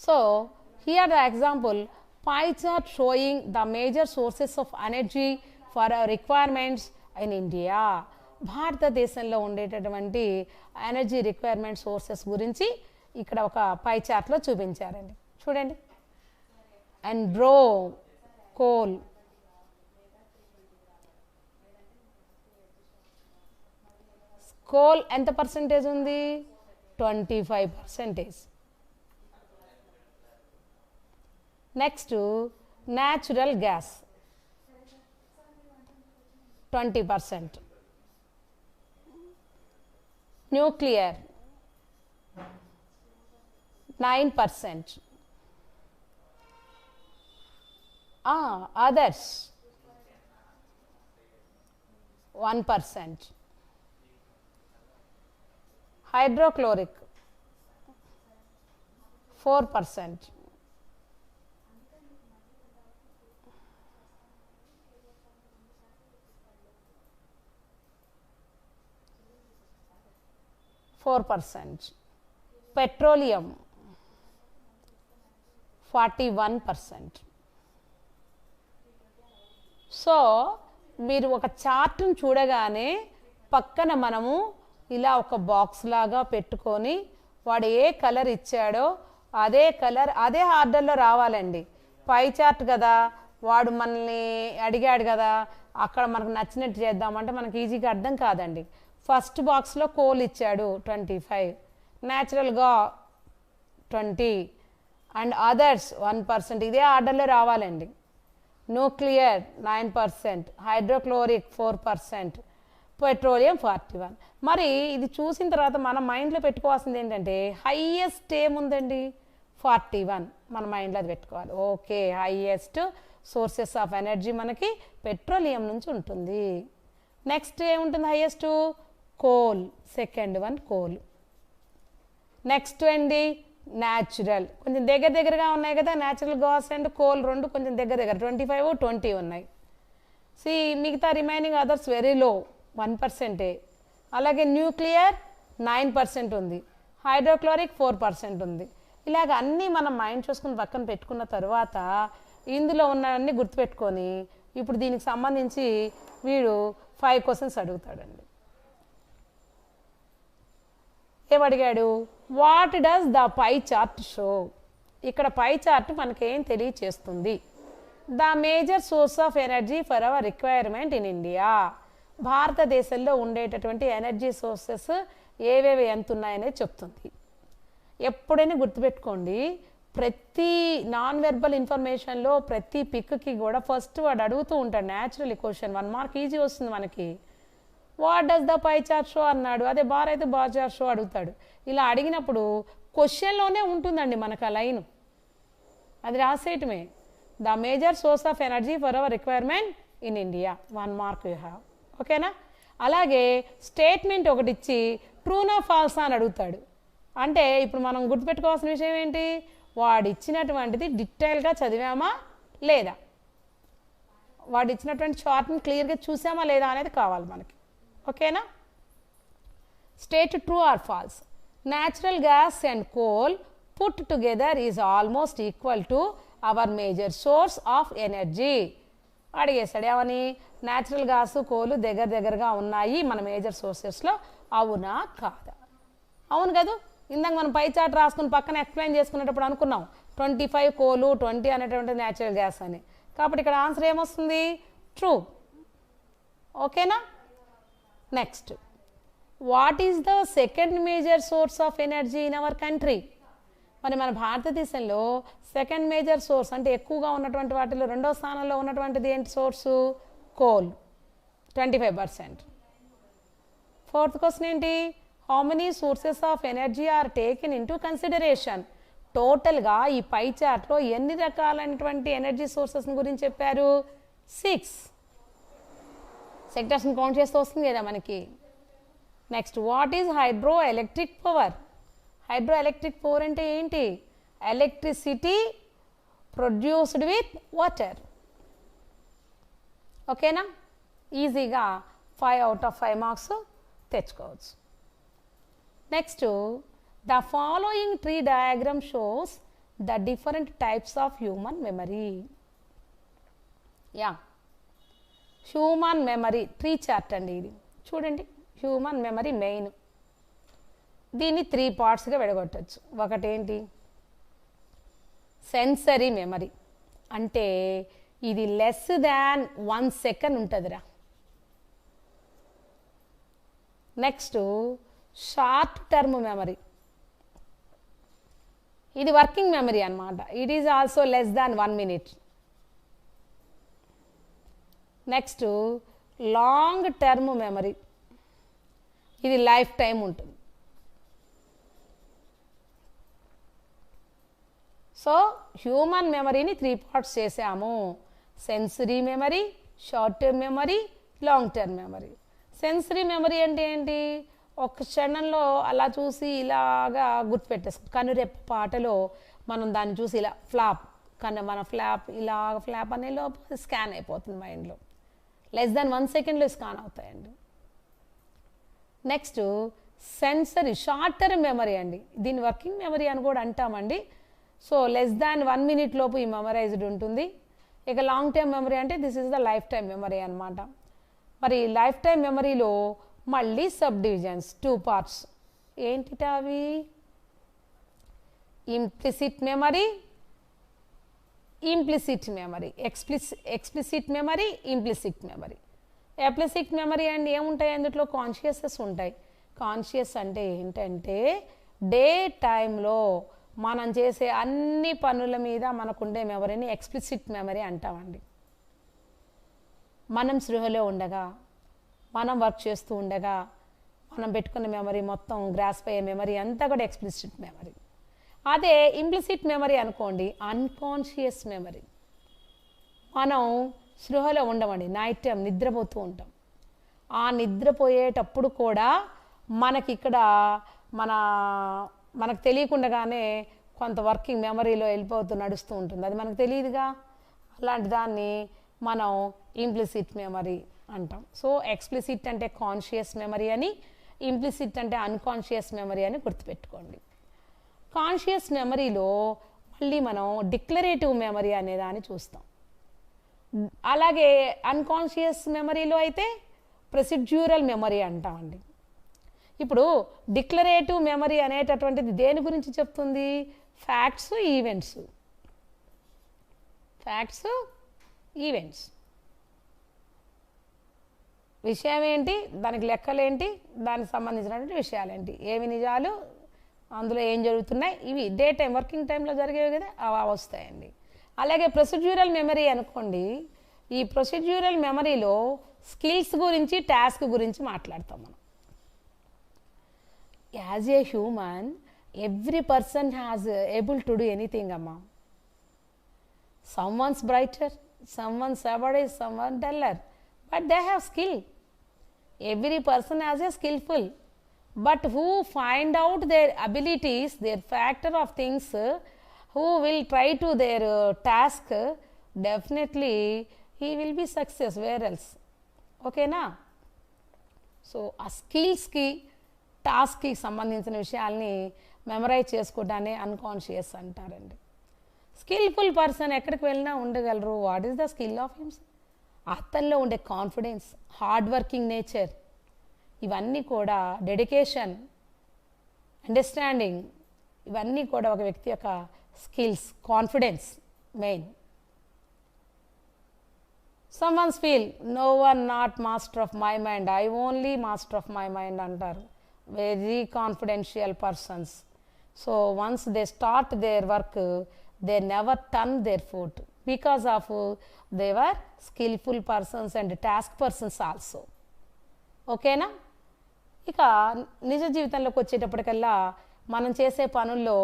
So here the example, pie chart showing the major sources of energy for our requirements in India. భారతదేశంలో ఉండేటటువంటి ఎనర్జీ రిక్వైర్మెంట్ సోర్సెస్ గురించి ఇక్కడ ఒక పై చార్ట్లో చూపించారండి. చూడండి. అండ్ బ్రో కోల్, కోల్ ఎంత పర్సెంటేజ్ ఉంది? 25%. Next natural gas 20%. Nuclear 9%. Others 1%. Hydrochloric 4%. Petroleum 41%. So మీరు ఒక చార్ట్ను చూడగానే పక్కన మనము ఇలా ఒక బాక్స్ లాగా పెట్టుకొని వాడు ఏ కలర్ ఇచ్చాడో అదే కలర్ అదే ఆర్డర్లో రావాలండి. పై చార్ట్ కదా, వాడు మనల్ని అడిగాడు కదా, అక్కడ మనకు నచ్చినట్టు చేద్దామంటే మనకి ఈజీగా అర్థం కాదండి. ఫస్ట్ బాక్స్లో కోల్ ఇచ్చాడు 25, న్యాచురల్గా 20 అండ్ అదర్స్ 1%. ఇదే ఆర్డర్లో రావాలండి. Nuclear 9%, hydrochloric 4%, petroleum 41. మరి ఇది చూసిన తర్వాత మన మైండ్లో పెట్టుకోవాల్సింది ఏంటంటే హైయెస్ట్ ఏముందండి? 41 మన మైండ్లో అది పెట్టుకోవాలి. Okay, highest sources of energy మనకి పెట్రోలియం నుంచి ఉంటుంది. నెక్స్ట్ ఏముంటుంది? Highest coal, second one coal. Next అండి న్యాచురల్, కొంచెం దగ్గరగా ఉన్నాయి కదా, న్యాచురల్ గ్యాస్ అండ్ కోల్ రెండు కొంచెం దగ్గర 25, 20 ఉన్నాయి. మిగతా రిమైనింగ్ అదర్స్ వెరీ లో 1%. అలాగే న్యూక్లియర్ 9% ఉంది, హైడ్రోక్లోరిక్ 4% ఉంది. ఇలాగ అన్నీ మనం మైండ్ చూసుకుని పక్కన పెట్టుకున్న తర్వాత ఇందులో ఉన్నవన్నీ గుర్తుపెట్టుకొని ఇప్పుడు దీనికి సంబంధించి వీడు 5 క్వశ్చన్స్ అడుగుతాడండి. ఏమడిగాడు? What does the pie chart show? ఇక్కడ పై చార్ట్ మనకేం తెలియచేస్తుంది? The major source of energy for our requirement in India. భారతదేశంలో ఉండేటటువంటి ఎనర్జీ సోర్సెస్ ఏవేవి ఎంత ఉన్నాయనేది చెప్తుంది. ఎప్పుడైనా గుర్తుపెట్టుకోండి, ప్రతి నాన్ వెర్బల్ ఇన్ఫర్మేషన్లో ప్రతి పిక్కి కూడా ఫస్ట్ వాడు అడుగుతూ ఉంటాడు న్యాచురల్ క్వశ్చన్. 1 మార్క్ ఈజీ వస్తుంది మనకి. What does the pie chart show అన్నాడు, అదే బార్ అయితే బార్ చార్ట్ షో అడుగుతాడు. ఇలా అడిగినప్పుడు క్వశ్చన్లోనే ఉంటుందండి మనకు ఆ లైన్, అది రాసేయటమే. The major source of energy for our requirement in India, 1 mark you have. ఓకేనా? అలాగే స్టేట్మెంట్ ఒకటి ఇచ్చి ట్రూనా ఫాల్సా అని అడుగుతాడు. అంటే ఇప్పుడు మనం గుర్తుపెట్టుకోవాల్సిన విషయం ఏంటి, వాడు ఇచ్చినటువంటిది డీటెయిల్గా చదివామా లేదా, వాడు ఇచ్చినటువంటి చార్ట్ని క్లియర్గా చూసామా లేదా అనేది కావాలి మనకి. ఓకేనా? State true or false. Natural gas and coal put together is almost equal to our major source of energy. అడిగేశాడు ఏమని, న్యాచురల్ గ్యాస్ కోలు దగ్గరగా ఉన్నాయి మన మేజర్ సోర్సెస్లో, అవునా కాదా? అవును కదా. ఇందాక మనం పై చార్ట్ రాసుకుని పక్కన ఎక్స్ప్లెయిన్ చేసుకునేటప్పుడు అనుకున్నాం 25 కోలు 20 అనేటువంటి న్యాచురల్ గ్యాస్ అని. కాబట్టి ఇక్కడ ఆన్సర్ ఏమొస్తుంది, ట్రూ. ఓకేనా? Next, what is the second major source of energy in our country? మరి మన భారతదేశంలో సెకండ్ మేజర్ సోర్స్ అంటే ఎక్కువగా ఉన్నటువంటి వాటిలో రెండో స్థానంలో ఉన్నటువంటిది ఏంటి సోర్సు? కోల్, 25%. ఫోర్త్ క్వశ్చన్ ఏంటి, how many sources of energy are taken into consideration? టోటల్గా ఈ పై చార్ట్లో ఎన్ని రకాలైనటువంటి ఎనర్జీ సోర్సెస్ గురించి చెప్పారు? 6 సెక్టర్స్ని కౌంట్ చేస్తూ వస్తుంది కదా మనకి. Next, what is hydro electric power? Hydro electric power అంటే ఏంటి? Electricity produced with water. ఓకేనా? ఈజీగా 5 out of 5 మార్క్స్ తెచ్చుకోవచ్చు. Next, the following tree diagram shows the different types of human memory. Yeah, human memory tree chart అండి ఇది. చూడండి, human memory main. దీన్ని 3 పార్ట్స్గా విడగొట్టచ్చు. ఒకటేంటి, సెన్సరీ మెమరీ, అంటే ఇది లెస్ దాన్ 1 సెకండ్ ఉంటుందిరా. నెక్స్ట్, షార్ట్ టర్మ్ మెమరీ, ఇది వర్కింగ్ మెమరీ అన్నమాట. It is also less than 1 minute. Next, long term memory, ఇది లైఫ్ టైం ఉంటుంది. సో హ్యూమన్ మెమరీని 3 పార్ట్స్ చేసాము. Sensory memory, short term memory, long term memory. Sensory memory అంటే ఏంటి, ఒక క్షణంలో అలా చూసి ఇలాగా గుర్తుపెట్టేస్తాం. కనురెప్ప పాటలో మనం దాన్ని చూసి ఇలా ఫ్లాప్, కానీ మన ఫ్లాప్ ఇలా ఫ్లాప్ అనే లోపు స్కాన్ అయిపోతుంది మైండ్లో. లెస్ దాన్ 1 సెకండ్లో స్కాన్ అవుతాయండి. Next, sensory short term memory అండి, దీన్ని వర్కింగ్ మెమరీ అని కూడా అంటామండి. సో లెస్ దాన్ 1 minute లోపు ఈ మెమరైజ్డ్ ఉంటుంది. ఇక లాంగ్ టర్మ్ మెమరీ అంటే this is the life time memory అనమాట. మరి లైఫ్ టైం మెమరీలో మళ్ళీ సబ్ డివిజన్స్ 2 parts. ఏంటిట అవి? Implicit memory, implicit memory, explicit memory, implicit memory. Explicit memory and ఏముంటాయి అందులో? కాన్షియసెస్ ఉంటాయి. కాన్షియస్ అంటే ఏంటంటే డే టైంలో మనం చేసే అన్ని పనుల మీద మనకుండే మెమరీని ఎక్స్ప్లిసిట్ మెమరీ అంటామండి. మనం సృహలో ఉండగా, మనం వర్క్ చేస్తూ ఉండగా మనం పెట్టుకున్న మెమరీ మొత్తం గ్రాస్ప్ అయ్యే మెమరీ అంతా కూడా ఎక్స్ప్లిసిట్ మెమరీ. అదే ఇంప్లిసిట్ మెమరీ అనుకోండి, అన్కాన్షియస్ మెమరీ. మనం సృహలో ఉండమండి, నైట్ టైం నిద్రపోతూ ఉంటాం. ఆ నిద్రపోయేటప్పుడు కూడా మనకి ఇక్కడ మనకు తెలియకుండానే కొంత వర్కింగ్ మెమరీలో వెళ్ళిపోతూ నడుస్తూ ఉంటుంది, అది మనకు తెలియదుగా. అలాంటి దాన్ని మనం ఇంప్లిసిట్ మెమరీ అంటాం. సో ఎక్స్ప్లిసిట్ అంటే కాన్షియస్ మెమరీ అని, ఇంప్లిసిట్ అంటే అన్కాన్షియస్ మెమరీ అని గుర్తుపెట్టుకోండి. కాన్షియస్ మెమరీలో మళ్ళీ మనం డిక్లరేటివ్ మెమరీ అనే దాన్ని చూస్తాం. అలాగే అన్కాన్షియస్ మెమరీలో అయితే ప్రొసీడ్యూరల్ మెమరీ అంటామండి. ఇప్పుడు డిక్లరేటివ్ మెమరీ అనేటటువంటిది దేని గురించి చెప్తుంది? Facts, events. Facts, events. విషయం ఏంటి, దానికి లెక్కలేంటి, దానికి సంబంధించినటువంటి విషయాలేంటి, ఏమి నిజాలు, అందులో ఏం జరుగుతున్నాయి, ఇవి డే టైం వర్కింగ్ టైంలో జరిగేవి కదా అవి వస్తాయండి. అలాగే ప్రొసీడ్యూరల్ మెమరీ అనుకోండి, ఈ ప్రొసీడ్యూరల్ మెమరీలో స్కిల్స్ గురించి, టాస్క్ గురించి మాట్లాడతాం మనం. As a human every person has able to do anything అమ్మా. Someone's brighter, someone's somebody, someone duller, but they have skill. Every person has a skillful, but who find out their abilities, their factor of things, who will try to their task, definitely he will be success. Where else? Okay na? So ఆ స్కిల్స్కి, టాస్క్కి సంబంధించిన విషయాల్ని memorise చేసుకోవడాన్ని unconscious అంటారండి. Skilful person ఎక్కడికి వెళ్ళినా ఉండగలరు. What is the skill of hymns? అతనిలో ఉండే confidence, hard working nature, ఇవన్నీ కూడా డెడికేషన్, అండర్స్టాండింగ్, ఇవన్నీ కూడా ఒక వ్యక్తి యొక్క skills, confidence main. Someone's feel no one not master of my mind, I only master of my mind అంటారు. Very confidential persons. So once they start their work, they never turn their foot because of they were skillful persons and task persons also. ఓకేనా? ఇక నిజ జీవితంలోకి వచ్చేటప్పటికల్లా మనం చేసే పనుల్లో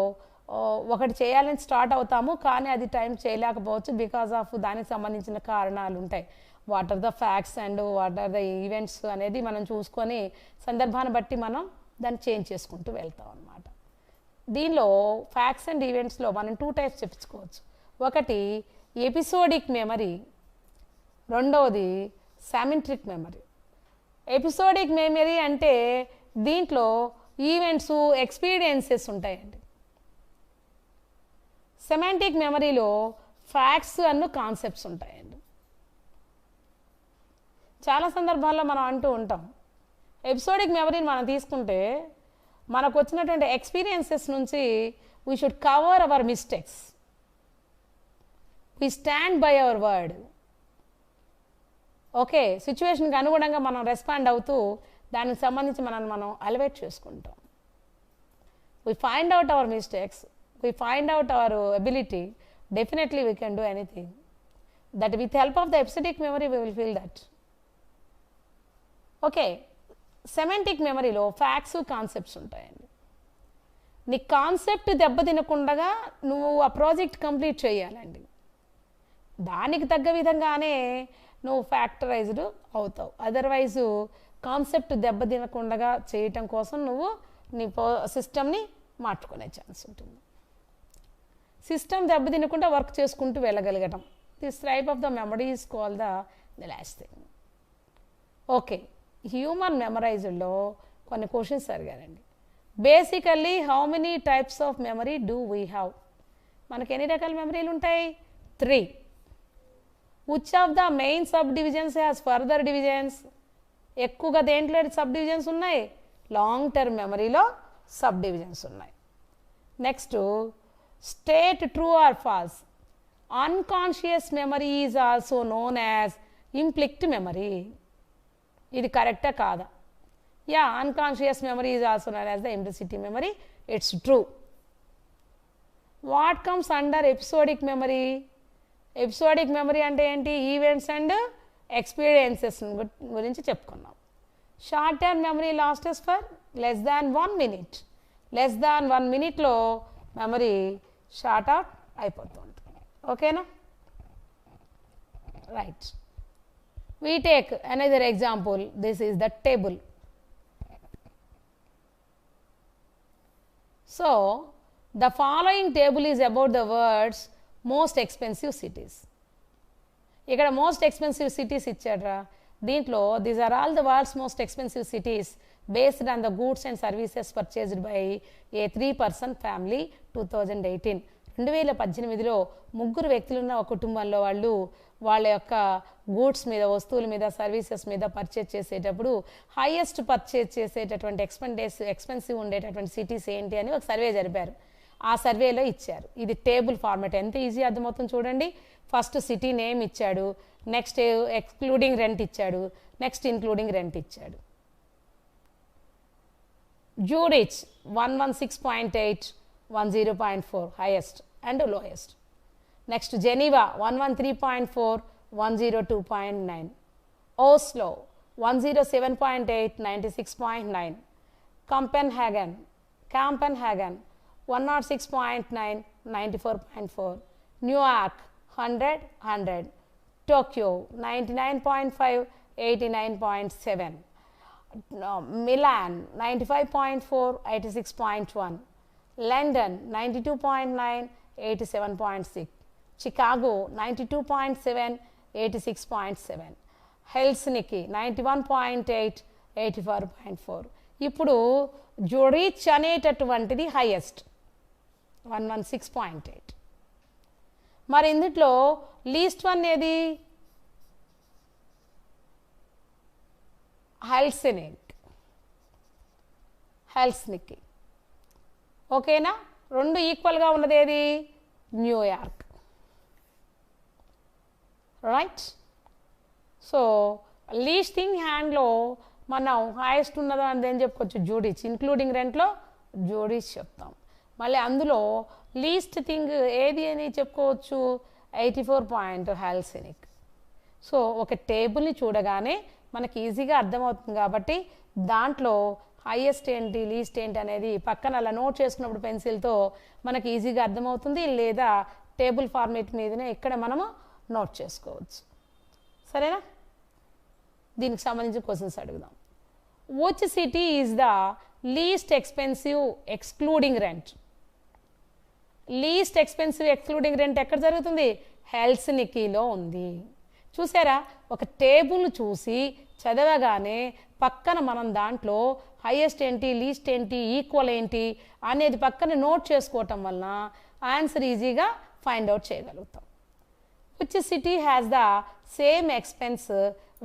ఒకటి చేయాలని స్టార్ట్ అవుతాము, కానీ అది టైం చేయలేకపోవచ్చు బికాజ్ ఆఫ్ దానికి సంబంధించిన కారణాలు ఉంటాయి. What are the facts and what are the events అనేది మనం చూసుకొని సందర్భాన్ని బట్టి మనం దాన్ని చేంజ్ చేసుకుంటూ వెళ్తాం అన్నమాట. దీనిలో ఫ్యాక్ట్స్ అండ్ ఈవెంట్స్లో మనం 2 టైప్స్ చెప్పుకోవచ్చు. ఒకటి ఎపిసోడిక్ మెమరీ, రెండవది సెమాంటిక్ మెమరీ. ఎపిసోడిక్ మెమరీ అంటే దీంట్లో ఈవెంట్స్, ఎక్స్పీరియన్సెస్ ఉంటాయండి. సెమాంటిక్ మెమరీలో ఫ్యాక్ట్స్ అన్న కాన్సెప్ట్స్ ఉంటాయండి. చాలా సందర్భాల్లో మనం అంటూ ఉంటాం, ఎపిసోడిక్ మెమరీని మనం తీసుకుంటే మనకు వచ్చినటువంటి ఎక్స్పీరియన్సెస్ నుంచి we should cover our mistakes, we stand by our word. Okay, సిచ్యువేషన్కి అనుగుణంగా మనం రెస్పాండ్ అవుతూ దానికి సంబంధించి మనం ఎలివేట్ చేసుకుంటాం. We find out hour mistakes, we find out our ability, definitely we can do anything. That with help of the episodic memory we will feel that. Okay, semantic మెమరీలో facts, concepts ఉంటాయండి. నీ concept దెబ్బతినకుండా నువ్వు ఆ project complete చేయాలండి. దానికి తగ్గ విధంగానే నువ్వు ఫ్యాక్టరైజ్డ్ అవుతావు. అదర్వైజు కాన్సెప్ట్ దెబ్బతినకుండా చేయటం కోసం నువ్వు నీ సిస్టమ్ని మార్చుకునే ఛాన్స్ ఉంటుంది. సిస్టమ్ దెబ్బతినకుండా వర్క్ చేసుకుంటూ వెళ్ళగలగటం, this type of the memory is call the last thing. Okay, human మెమరైజ్డ్లో కొన్ని క్వశ్చన్స్ అడిగారండి. Basically how many types of memory do we have? మనకి ఎన్ని రకాల మెమరీలు ఉంటాయి? 3. Which of the main sub divisions has further divisions? ఎక్కువగా దేంట్లో సబ్ డివిజన్స్ ఉన్నాయి? లాంగ్ టర్మ్ మెమరీలో సబ్ డివిజన్స్ ఉన్నాయి. Next, state true or false. Unconscious memory is also known as implicit memory. ఇది కరెక్టా కాదా? Yeah, unconscious memory is also known as the implicit memory. It's true. What comes under episodic memory? Episodic memory అంటే ఏంటి? Events and experiences గురించి చెప్పుకున్నాం. Short term memory lasts for less than 1 minute. Less than 1 minuteలో memory short out అయిపోతూ ఉంటుంది. ఓకేనా? Right. We take another example. This is the table. So the following table is about the world's most expensive cities. ఇక్కడ most expensive cities ఇచ్చాడ్రా. దీంట్లో these are all the world's most expensive cities based on the goods and services purchased by a 3-person family 2018. 2018లో 3 వ్యక్తులున్న ఒక కుటుంబంలో వాళ్ళ యొక్క goods మీద, వస్తువుల మీద, సర్వీసెస్ మీద పర్చేజ్ చేసేటప్పుడు హైయెస్ట్ పర్చేజ్ చేసేటటువంటి ఎక్స్పెన్సివ్ ఉండేటటువంటి సిటీస్ ఏంటి అని ఒక సర్వే జరిపారు. ఆ సర్వేలో ఇచ్చారు. ఇది టేబుల్ ఫార్మాట్, ఎంత ఈజీ అర్థమవుతుంది చూడండి. ఫస్ట్ సిటీ నేమ్ ఇచ్చాడు, నెక్స్ట్ ఎక్స్క్లూడింగ్ రెంట్ ఇచ్చాడు, నెక్స్ట్ ఇంక్లూడింగ్ రెంట్ ఇచ్చాడు. Zurich 116.8, 10.4 highest and lowest. Next Geneva 113.4, 102.9. Oslo 107.8, 96.9. Copenhagen 106.9, 94.4. New York 100. Tokyo 99.5, 89.7. Milan 95.4, 86.1. London 92.9, 87.6. Chicago 92.7, 86.7. Helsinki 91.8, 84.4. ఇప్పుడు జూరిచ్ అనేటటువంటిది హైయెస్ట్ 116.8. మరి ఇందులో లీస్ట్ వన్ ఏది? హెల్సిన్కి. ఓకేనా? రెండు ఈక్వల్గా ఉన్నది ఏది? New York. Right. So least in హ్యాండ్లో మనం హైయెస్ట్ ఉన్నదో అని ఏం చెప్పుకోవచ్చు? జూరిచ్. ఇంక్లూడింగ్ రెంట్లో జూరిచ్ చెప్తాం. మళ్ళీ అందులో లీస్ట్ థింగ్ ఏది అని చెప్పుకోవచ్చు? 84 హెల్సిన్కి. సో ఒక టేబుల్ని చూడగానే మనకి ఈజీగా అర్థమవుతుంది కాబట్టి దాంట్లో హైయెస్ట్ ఏంటి లీస్ట్ ఏంటి అనేది పక్కన అలా నోట్ చేసుకున్నప్పుడు పెన్సిల్తో మనకి ఈజీగా అర్థమవుతుంది, లేదా టేబుల్ ఫార్మేట్ మీదనే ఇక్కడ మనము నోట్ చేసుకోవచ్చు. సరేనా? దీనికి సంబంధించిన క్వశ్చన్స్ అడుగుదాం. Which city is the least expensive excluding rent? Least expensive excluding rent ఎక్కడ జరుగుతుంది? హెల్సిన్కీలో ఉంది. చూసారా? ఒక టేబుల్ చూసి చదవగానే పక్కన మనం దాంట్లో హైయెస్ట్ ఏంటి, లీస్ట్ ఏంటి, ఈక్వల్ ఏంటి అనేది పక్కన నోట్ చేసుకోవటం వలన ఆన్సర్ ఈజీగా ఫైండ్ అవుట్ చేయగలుగుతాం. Which city has the same expense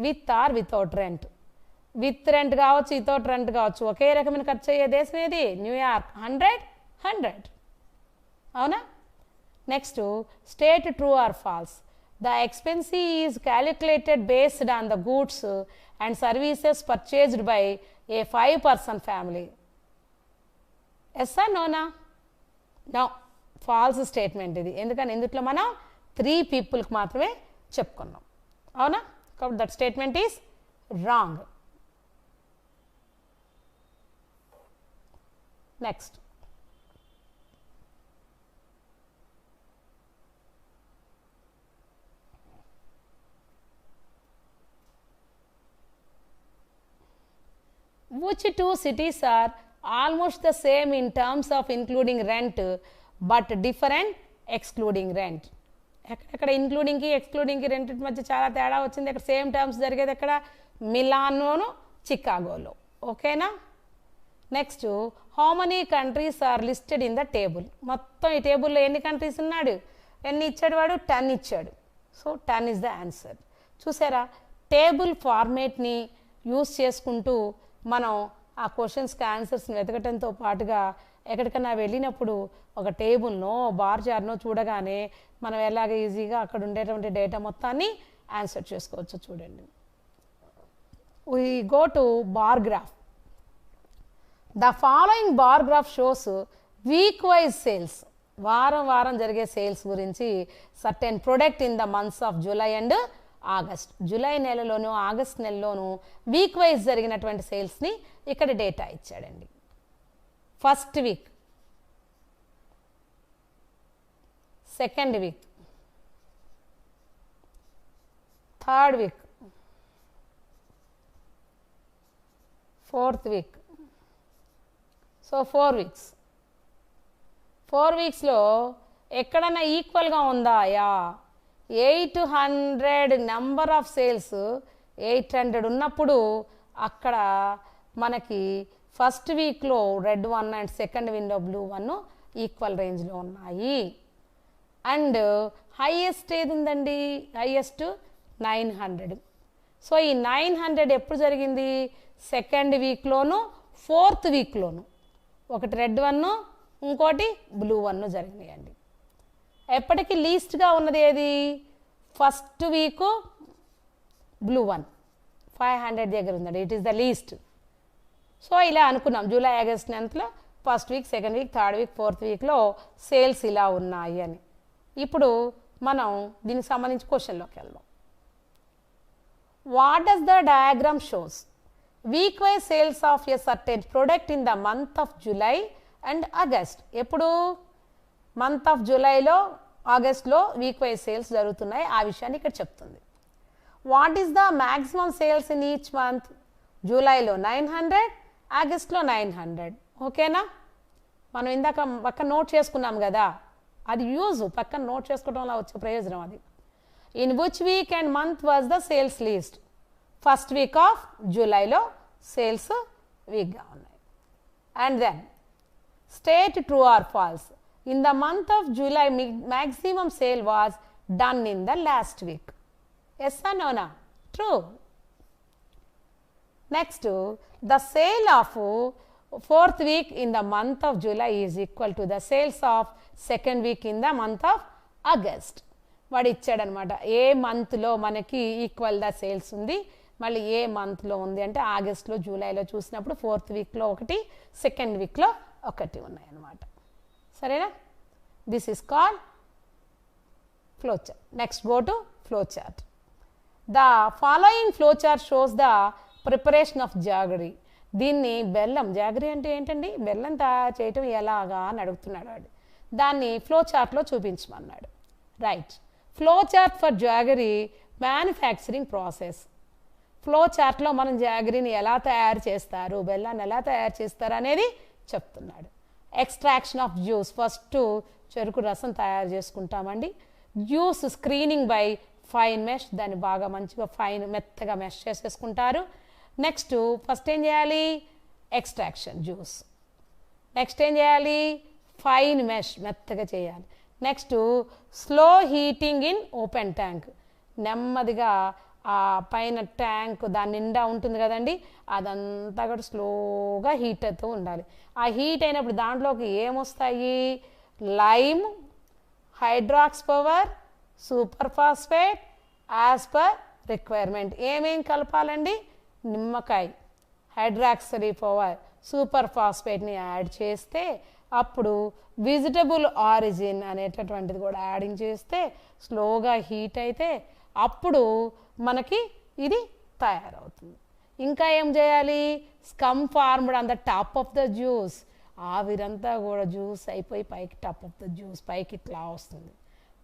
with or without rent? With rent కావచ్చు, వితౌట్ రెంట్ కావచ్చు, ఒకే రకమైన ఖర్చు అయ్యే దేశం ఏది? న్యూయార్క్. 100. అవునా? Next state true or false. The expense is calculated based on the goods and services purchased by a 5-person family. Yes or no? No. False statement ఇది. ఎందుకని ఇందులో మనం 3 peopleకి మాత్రమే చెప్పుకున్నాం. అవునా? కాబట్టి that statement is wrong. Next. Which two cities are almost the same in terms of including rent but different excluding rent? ఎక్కడ ఇంక్లూడింగ్కి ఎక్స్క్లూడింగ్కి rent మధ్య చాలా తేడా వచ్చింది. అక్కడ సేమ్ టర్మ్స్ జరిగేది ఎక్కడ? మిలానోను, చికాగోలో. ఓకేనా? Next how many countries are listed in the table? మొత్తం ఈ టేబుల్లో ఎన్ని కంట్రీస్ ఉన్నాడు? ఎన్ని ఇచ్చాడు వాడు? 10 ఇచ్చాడు. So 10 is the answer. చూసారా? టేబుల్ ఫార్మేట్ని యూస్ చేసుకుంటూ మనం ఆ క్వశ్చన్స్కి ఆన్సర్స్ని వెతకటంతో పాటుగా ఎక్కడికన్నా వెళ్ళినప్పుడు ఒక టేబుల్నో బార్ చార్ట్నో చూడగానే మనం ఎలాగ ఈజీగా అక్కడ ఉండేటువంటి డేటా మొత్తాన్ని ఆన్సర్ చేసుకోవచ్చు. చూడండి, we go to bar graph. The following bar graph shows week wise sales. వారం జరిగే సేల్స్ గురించి certain product in the months of July and August. July నెలలోను ఆగస్ట్ నెలలోను వీక్ వైజ్ జరిగినటువంటి సేల్స్ని ఇక్కడ డేటా ఇచ్చాడండి. First week, second week, third week, fourth week. So 4 weeks. 4 వీక్స్లో ఎక్కడన్నా ఈక్వల్గా ఉందా? యా, 800 నెంబర్ ఆఫ్ సేల్స్ 800 ఉన్నప్పుడు అక్కడ మనకి ఫస్ట్ వీక్లో red 1 and second window blue 1 equal రేంజ్లో ఉన్నాయి. అండ్ హైయెస్ట్ ఏది ఉందండి? హైయెస్ట్ 900. సో ఈ 900 ఎప్పుడు జరిగింది? సెకండ్ వీక్లోను, ఫోర్త్ వీక్లోను. ఒకటి రెడ్ 1, ఇంకోటి బ్లూ 1 జరిగినాయండి. ఎప్పటికీ లీస్ట్గా ఉన్నది ఏది? ఫస్ట్ వీక్ బ్లూ 1 500 దగ్గర ఉందండి. It is the least. So ఇలా అనుకున్నాం July August 9th first week, second week, third week, fourth వీక్లో సేల్స్ ఇలా ఉన్నాయి అని. ఇప్పుడు మనం దీనికి సంబంధించి క్వశ్చన్లోకి వెళ్దాం. What does the diagram shows? Week wise sales of a certain product in the month of July and August. ఎప్పుడు? మంత్ ఆఫ్ జూలైలో, ఆగస్ట్లో వీక్ వైజ్ సేల్స్ జరుగుతున్నాయి. ఆ విషయాన్ని ఇక్కడ చెప్తుంది. What is the maximum sales in each month? జూలైలో 900, ఆగస్ట్లో 900. ఓకేనా? మనం ఇందాక పక్కన నోట్ చేసుకున్నాం కదా, అది యూజ్ పక్కన నోట్ చేసుకోవడం వల్ల వచ్చే ప్రయోజనం అది. In which week and month was the sales least? First week of జూలైలో సేల్స్ వీక్గా ఉన్నాయి. And then state true or false. In the month of July maximum sale was done in the last week. Yes or నోనా? True. Next, the sale of fourth week in the month of July is equal to the sales of second week in the month of August. వాడు ఇచ్చాడనమాట. ఏ మంత్లో మనకి equal the sales ఉంది, మళ్ళీ ఏ మంత్లో ఉంది అంటే ఆగస్ట్లో, జూలైలో చూసినప్పుడు ఫోర్త్ వీక్లో ఒకటి, సెకండ్ వీక్లో ఒకటి ఉన్నాయన్నమాట. సరేనా? This is called flow chart. Next go to flow chart. The following flow chart shows the preparation of jaggery. దీన్ని బెల్లం, జాగరీ అంటే ఏంటండి? బెల్లం తయారు చేయటం ఎలాగా అని అడుగుతున్నాడు వాడు. దాన్ని ఫ్లో చార్ట్లో చూపించమన్నాడు. Right. Flow chart for jaggery manufacturing process. Flow చార్ట్లో మనం జాగరీని ఎలా తయారు చేస్తారు, బెల్లాన్ని ఎలా తయారు చేస్తారు అనేది చెప్తున్నాడు. Extraction of juice. ఫస్ట్ చెరుకు రసం తయారు చేసుకుంటామండి. Juice screening by fine mesh. దాన్ని బాగా మంచిగా మెత్తగా మెష్ చేసేసుకుంటారు. నెక్స్ట్ ఫస్ట్ ఏం చేయాలి? Extraction juice. నెక్స్ట్ ఏం చేయాలి? ఫైన్ మెష్, మెత్తగా చేయాలి. Next slow heating in open tank. నెమ్మదిగా ఆ పైన ట్యాంక్ దాని నిండా ఉంటుంది కదండి, అదంతా కూడా స్లోగా హీట్ అవుతూ ఉండాలి. ఆ హీట్ అయినప్పుడు దాంట్లోకి ఏమొస్తాయి? Lime, హైడ్రాక్స్ power, super phosphate, as per requirement. ఏమేం కలపాలండి? నిమ్మకాయ, హైడ్రాక్సరీ పవర్, సూపర్ ఫాస్ఫేట్ని యాడ్ చేస్తే అప్పుడు వెజిటబుల్ ఆరిజిన్ అనేటటువంటిది కూడా యాడింగ్ చేస్తే స్లోగా హీట్ అయితే అప్పుడు మనకి ఇది తయారవుతుంది. ఇంకా ఏం చేయాలి? Scum formed on the top of the juice. ఆవిరంతా కూడా జ్యూస్ అయిపోయి పైకి టాప్ ఆఫ్ ద జ్యూస్ పైకి ఇట్లా వస్తుంది.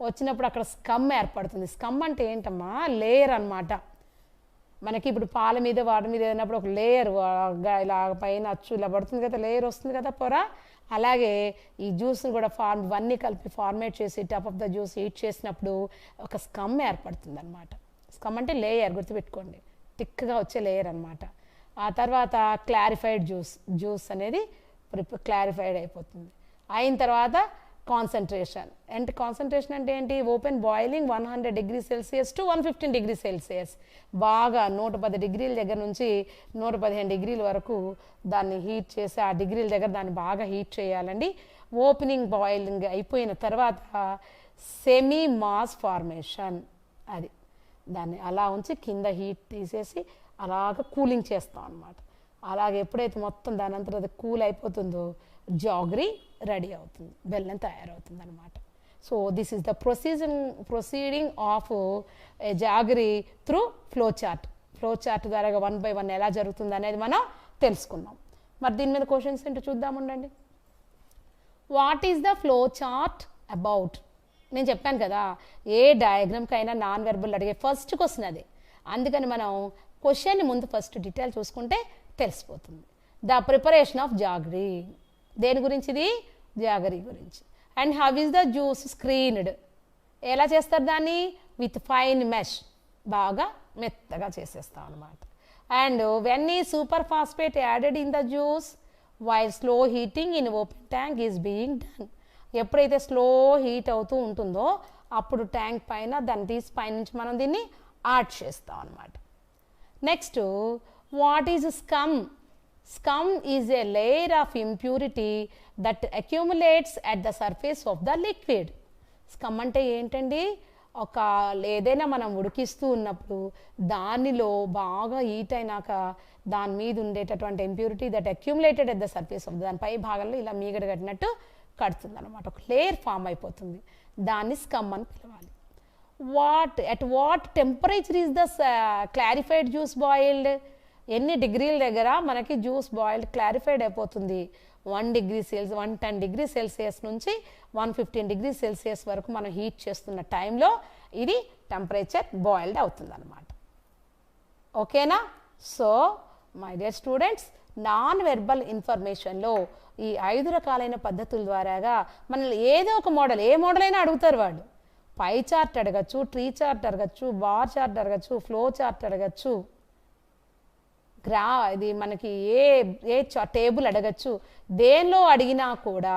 వచ్చినప్పుడు అక్కడ స్కమ్ ఏర్పడుతుంది. స్కమ్ అంటే ఏంటమ్మా? లేయర్ అన్నమాట. మనకి ఇప్పుడు పాల మీద వాటి మీద ఏదైనప్పుడు ఒక లేయర్ ఇలా పైన అచ్చు ఇలా పడుతుంది కదా, లేయర్ వస్తుంది కదా పొర. అలాగే ఈ జ్యూస్ని కూడా ఇవన్నీ కలిపి ఫార్మేట్ చేసి top of the juice heat చేసినప్పుడు ఒక స్కమ్ ఏర్పడుతుంది అనమాట. స్కమ్ అంటే లేయర్, గుర్తుపెట్టుకోండి, థిక్గా వచ్చే లేయర్ అనమాట. ఆ తర్వాత క్లారిఫైడ్ జ్యూస్ అనేది క్లారిఫైడ్ అయిపోతుంది. అయిన తర్వాత కాన్సన్ట్రేషన్. అంటే కాన్సన్ట్రేషన్ అంటే ఏంటి? Open boiling 100 degrees Celsius to 115 degrees Celsius. బాగా 110 degrees దగ్గర నుంచి 115 degrees వరకు దాన్ని హీట్ చేసి ఆ డిగ్రీల దగ్గర దాన్ని బాగా హీట్ చేయాలండి. ఓపెనింగ్ బాయిలింగ్ అయిపోయిన తర్వాత సెమీ మాస్ ఫార్మేషన్, అది దాన్ని అలా ఉంచి కింద హీట్ తీసేసి అలాగ కూలింగ్ చేస్తాం అన్నమాట. అలాగే ఎప్పుడైతే మొత్తం దాని అంతా అది కూల్ అయిపోతుందో జాగరీ రెడీ అవుతుంది, బెల్లం తయారవుతుంది అనమాట. So this is the proceeding of jaggery through flow chart. Flow chart ద్వారా 1 by 1 ఎలా జరుగుతుంది అనేది మనం తెలుసుకున్నాం. మరి దీని మీద క్వశ్చన్స్ ఏంటో చూద్దాం ఉండండి. What is the flow chart about? నేను చెప్పాను కదా, ఏ డయాగ్రామ్కైనా నాన్ వెర్బల్ అడిగే ఫస్ట్ క్వశ్చన్ అది. అందుకని మనం క్వశ్చన్ని ముందు ఫస్ట్ డీటెయిల్ చూసుకుంటే తెలిసిపోతుంది. The preparation of jaggery. దేని గురించి ఇది? జాగరీ గురించి. And how is the juice screened? ఎలా చేస్తారు దాన్ని? విత్ ఫైన్ మెష్, బాగా మెత్తగా చేసేస్తాం అనమాట. అండ్ వెన్ ఈ super phosphate added in the juice while slow heating in open tank is being done. ఎప్పుడైతే స్లో హీట్ అవుతూ ఉంటుందో అప్పుడు ట్యాంక్ పైన దాన్ని తీసి పైనుంచి మనం దీన్ని యాడ్ చేస్తాం అనమాట. Next, what is scum? Scum is a layer of impurity that accumulates at the surface of the liquid. Scum అంటే ఏంటండి, ఒక ఏదైనా మనం ఉడికిస్తూ ఉన్నప్పుడు దానిలో బాగా హీట్ అయినాక దాని మీద ఉండేటటువంటి impurity that accumulated at the surface of దాని పై భాగంలో ఇలా మీగడ కట్టినట్టు కడుతుంది అనమాట, ఒక లేయర్ ఫామ్ అయిపోతుంది. దాన్ని స్కమ్ అని పిలవాలి. at what temperature is the clarified juice boiled? ఎన్ని డిగ్రీల దగ్గర మనకి జ్యూస్ బాయిల్డ్ క్లారిఫైడ్ అయిపోతుంది? 110 డిగ్రీ సెల్సియస్ నుంచి 115 డిగ్రీ సెల్సియస్ వరకు మనం హీట్ చేస్తున్న టైంలో ఇది టెంపరేచర్ బాయిల్డ్ అవుతుంది అనమాట. ఓకేనా? So my dear students, non verbal ఇన్ఫర్మేషన్లో ఈ 5 రకాలైన పద్ధతుల ద్వారాగా మనల్ని ఏదో ఒక మోడల్, ఏ మోడల్ అయినా అడుగుతారు వాళ్ళు. పై చార్ట్ అడగచ్చు, ట్రీ చార్ట్ అడగచ్చు, బార్ చార్ట్ అడగచ్చు, ఫ్లో చార్ట్ అడగచ్చు, ఇది మనకి ఏ టేబుల్ అడగచ్చు. దేనిలో అడిగినా కూడా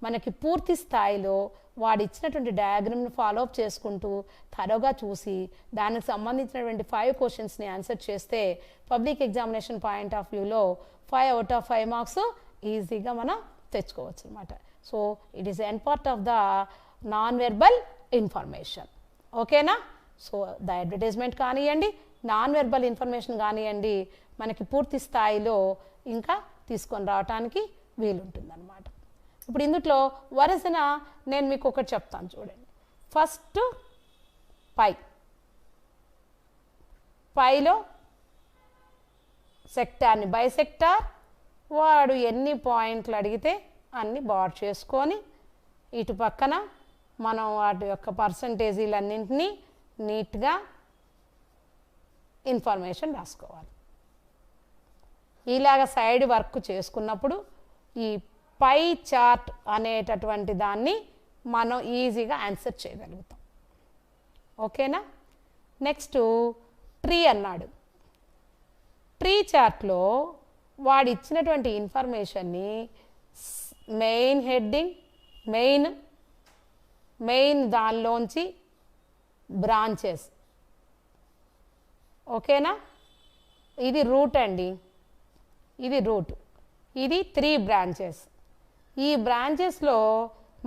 మనకి పూర్తి స్థాయిలో వాడు ఇచ్చినటువంటి డయాగ్రామ్ని ఫాలో అప్ చేసుకుంటూ థరోగా చూసి దానికి సంబంధించినటువంటి 5 క్వశ్చన్స్ని ఆన్సర్ చేస్తే పబ్లిక్ ఎగ్జామినేషన్ పాయింట్ ఆఫ్ వ్యూలో 5 అవుట్ ఆఫ్ 5 మార్క్స్ ఈజీగా మనం తెచ్చుకోవచ్చు అనమాట. So it is an part of the non verbal information. ఓకేనా? సో ద అడ్వర్టైజ్మెంట్ కానివ్వండి, నాన్ వెర్బల్ ఇన్ఫర్మేషన్ కానివ్వండి, మనకి పూర్తి స్థాయిలో ఇంకా తీసుకొని రావడానికి వీలుంటుందన్నమాట. ఇప్పుడు ఇందులో వరుసన నేను మీకు ఒకటి చెప్తాను చూడండి. ఫస్ట్ పైలో సెక్టార్ని బైసెక్టార్ వాడు ఎన్ని పాయింట్లు అడిగితే అన్ని బార్ చేసుకొని ఇటు పక్కన మనం వాటి యొక్క పర్సంటేజీలన్నింటినీ నీట్గా ఇన్ఫర్మేషన్ రాసుకోవాలి. ఇలాగ సైడ్ వర్క్ చేసుకున్నప్పుడు ఈ పై చార్ట్ అనేటటువంటి దాన్ని మనం ఈజీగా ఆన్సర్ చేయగలుగుతాం. ఓకేనా? నెక్స్ట్ ట్రీ అన్నాడు. ట్రీ చార్ట్లో వాడు ఇచ్చినటువంటి ఇన్ఫర్మేషన్ని మెయిన్ హెడ్డింగ్, మెయిన్ దానిలోంచి బ్రాంచెస్. ఓకేనా? ఇది రూట్ అండి, ఇది రూట్, ఇది 3 బ్రాంచెస్. ఈ బ్రాంచెస్లో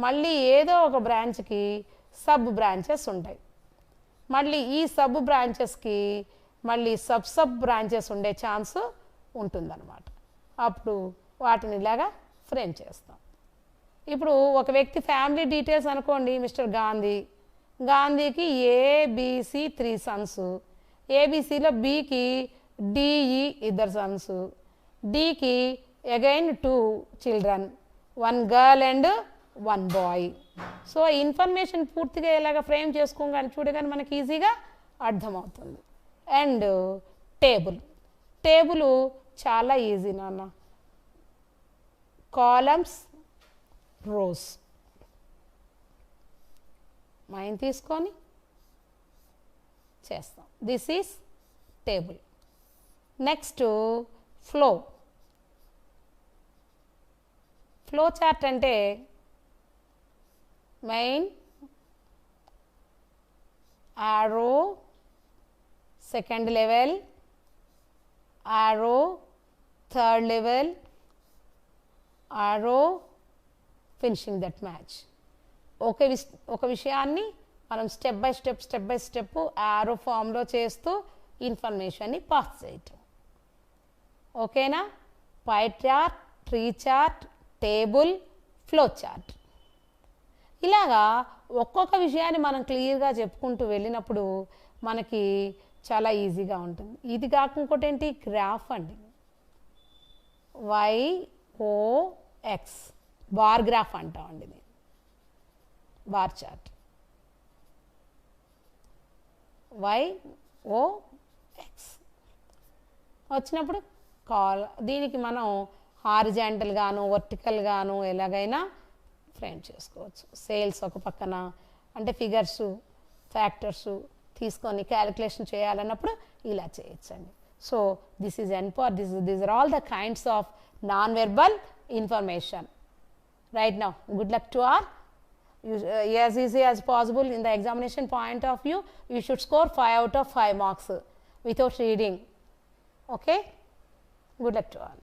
మళ్ళీ ఏదో ఒక బ్రాంచ్కి సబ్ బ్రాంచెస్ ఉంటాయి. మళ్ళీ ఈ సబ్ బ్రాంచెస్కి మళ్ళీ సబ్ బ్రాంచెస్ ఉండే ఛాన్స్ ఉంటుందన్నమాట. అప్పుడు వాటిని ఇలాగా ఫ్రేమ్ చేస్తాం. ఇప్పుడు ఒక వ్యక్తి ఫ్యామిలీ డీటెయిల్స్ అనుకోండి, మిస్టర్ గాంధీకి ఏబిసి 3 సన్స్, ఏబిసిలో బికి డిఈ 2 సన్స్, డికి again 2 children, 1 girl and 1 boy. So information పూర్తిగా ఇలాగ ఫ్రేమ్ చేసుకోగానే చూడగానే మనకి ఈజీగా అర్థమవుతుంది. అండ్ టేబుల్ చాలా ఈజీ నాన్న. కాలమ్స్, రోస్ మైండ్ తీసుకొని చేస్తాం. This is table. Next flow chart అంటే main, arrow, second level, arrow, third level, arrow, finishing that match. ఒక విషయాన్ని మనం స్టెప్ బై స్టెప్ ఆరో ఫామ్లో చేస్తూ ఇన్ఫర్మేషన్ని పాస్ చేయటం. ఓకేనా? Pie chart, tree chart, table, flow chart. ఇలాగా ఒక్కొక్క విషయాన్ని మనం క్లియర్గా చెప్పుకుంటూ వెళ్ళినప్పుడు మనకి చాలా ఈజీగా ఉంటుంది. ఇది కాకుండా ఇంకోటి ఏంటి, గ్రాఫ్ అండి. YOX బార్ గ్రాఫ్ అంటామండి ఇది, బార్ చార్ట్. YOX వచ్చినప్పుడు దీనికి మనం హారిజాంటల్ గాను వర్టికల్ గాను ఎలాగైనా ఫ్రేమ్ చేసుకోవచ్చు. సేల్స్ ఒక పక్కన అంటే ఫిగర్స్, ఫ్యాక్టర్స్ తీసుకొని క్యాలిక్యులేషన్ చేయాలన్నప్పుడు ఇలా చేయొచ్చండి. So this is these are all the kinds of non verbal information. Right now good luck to all. As easy as possible in the examination point of view, you should score 5 out of 5 marks without reading. Okay? Good luck to all.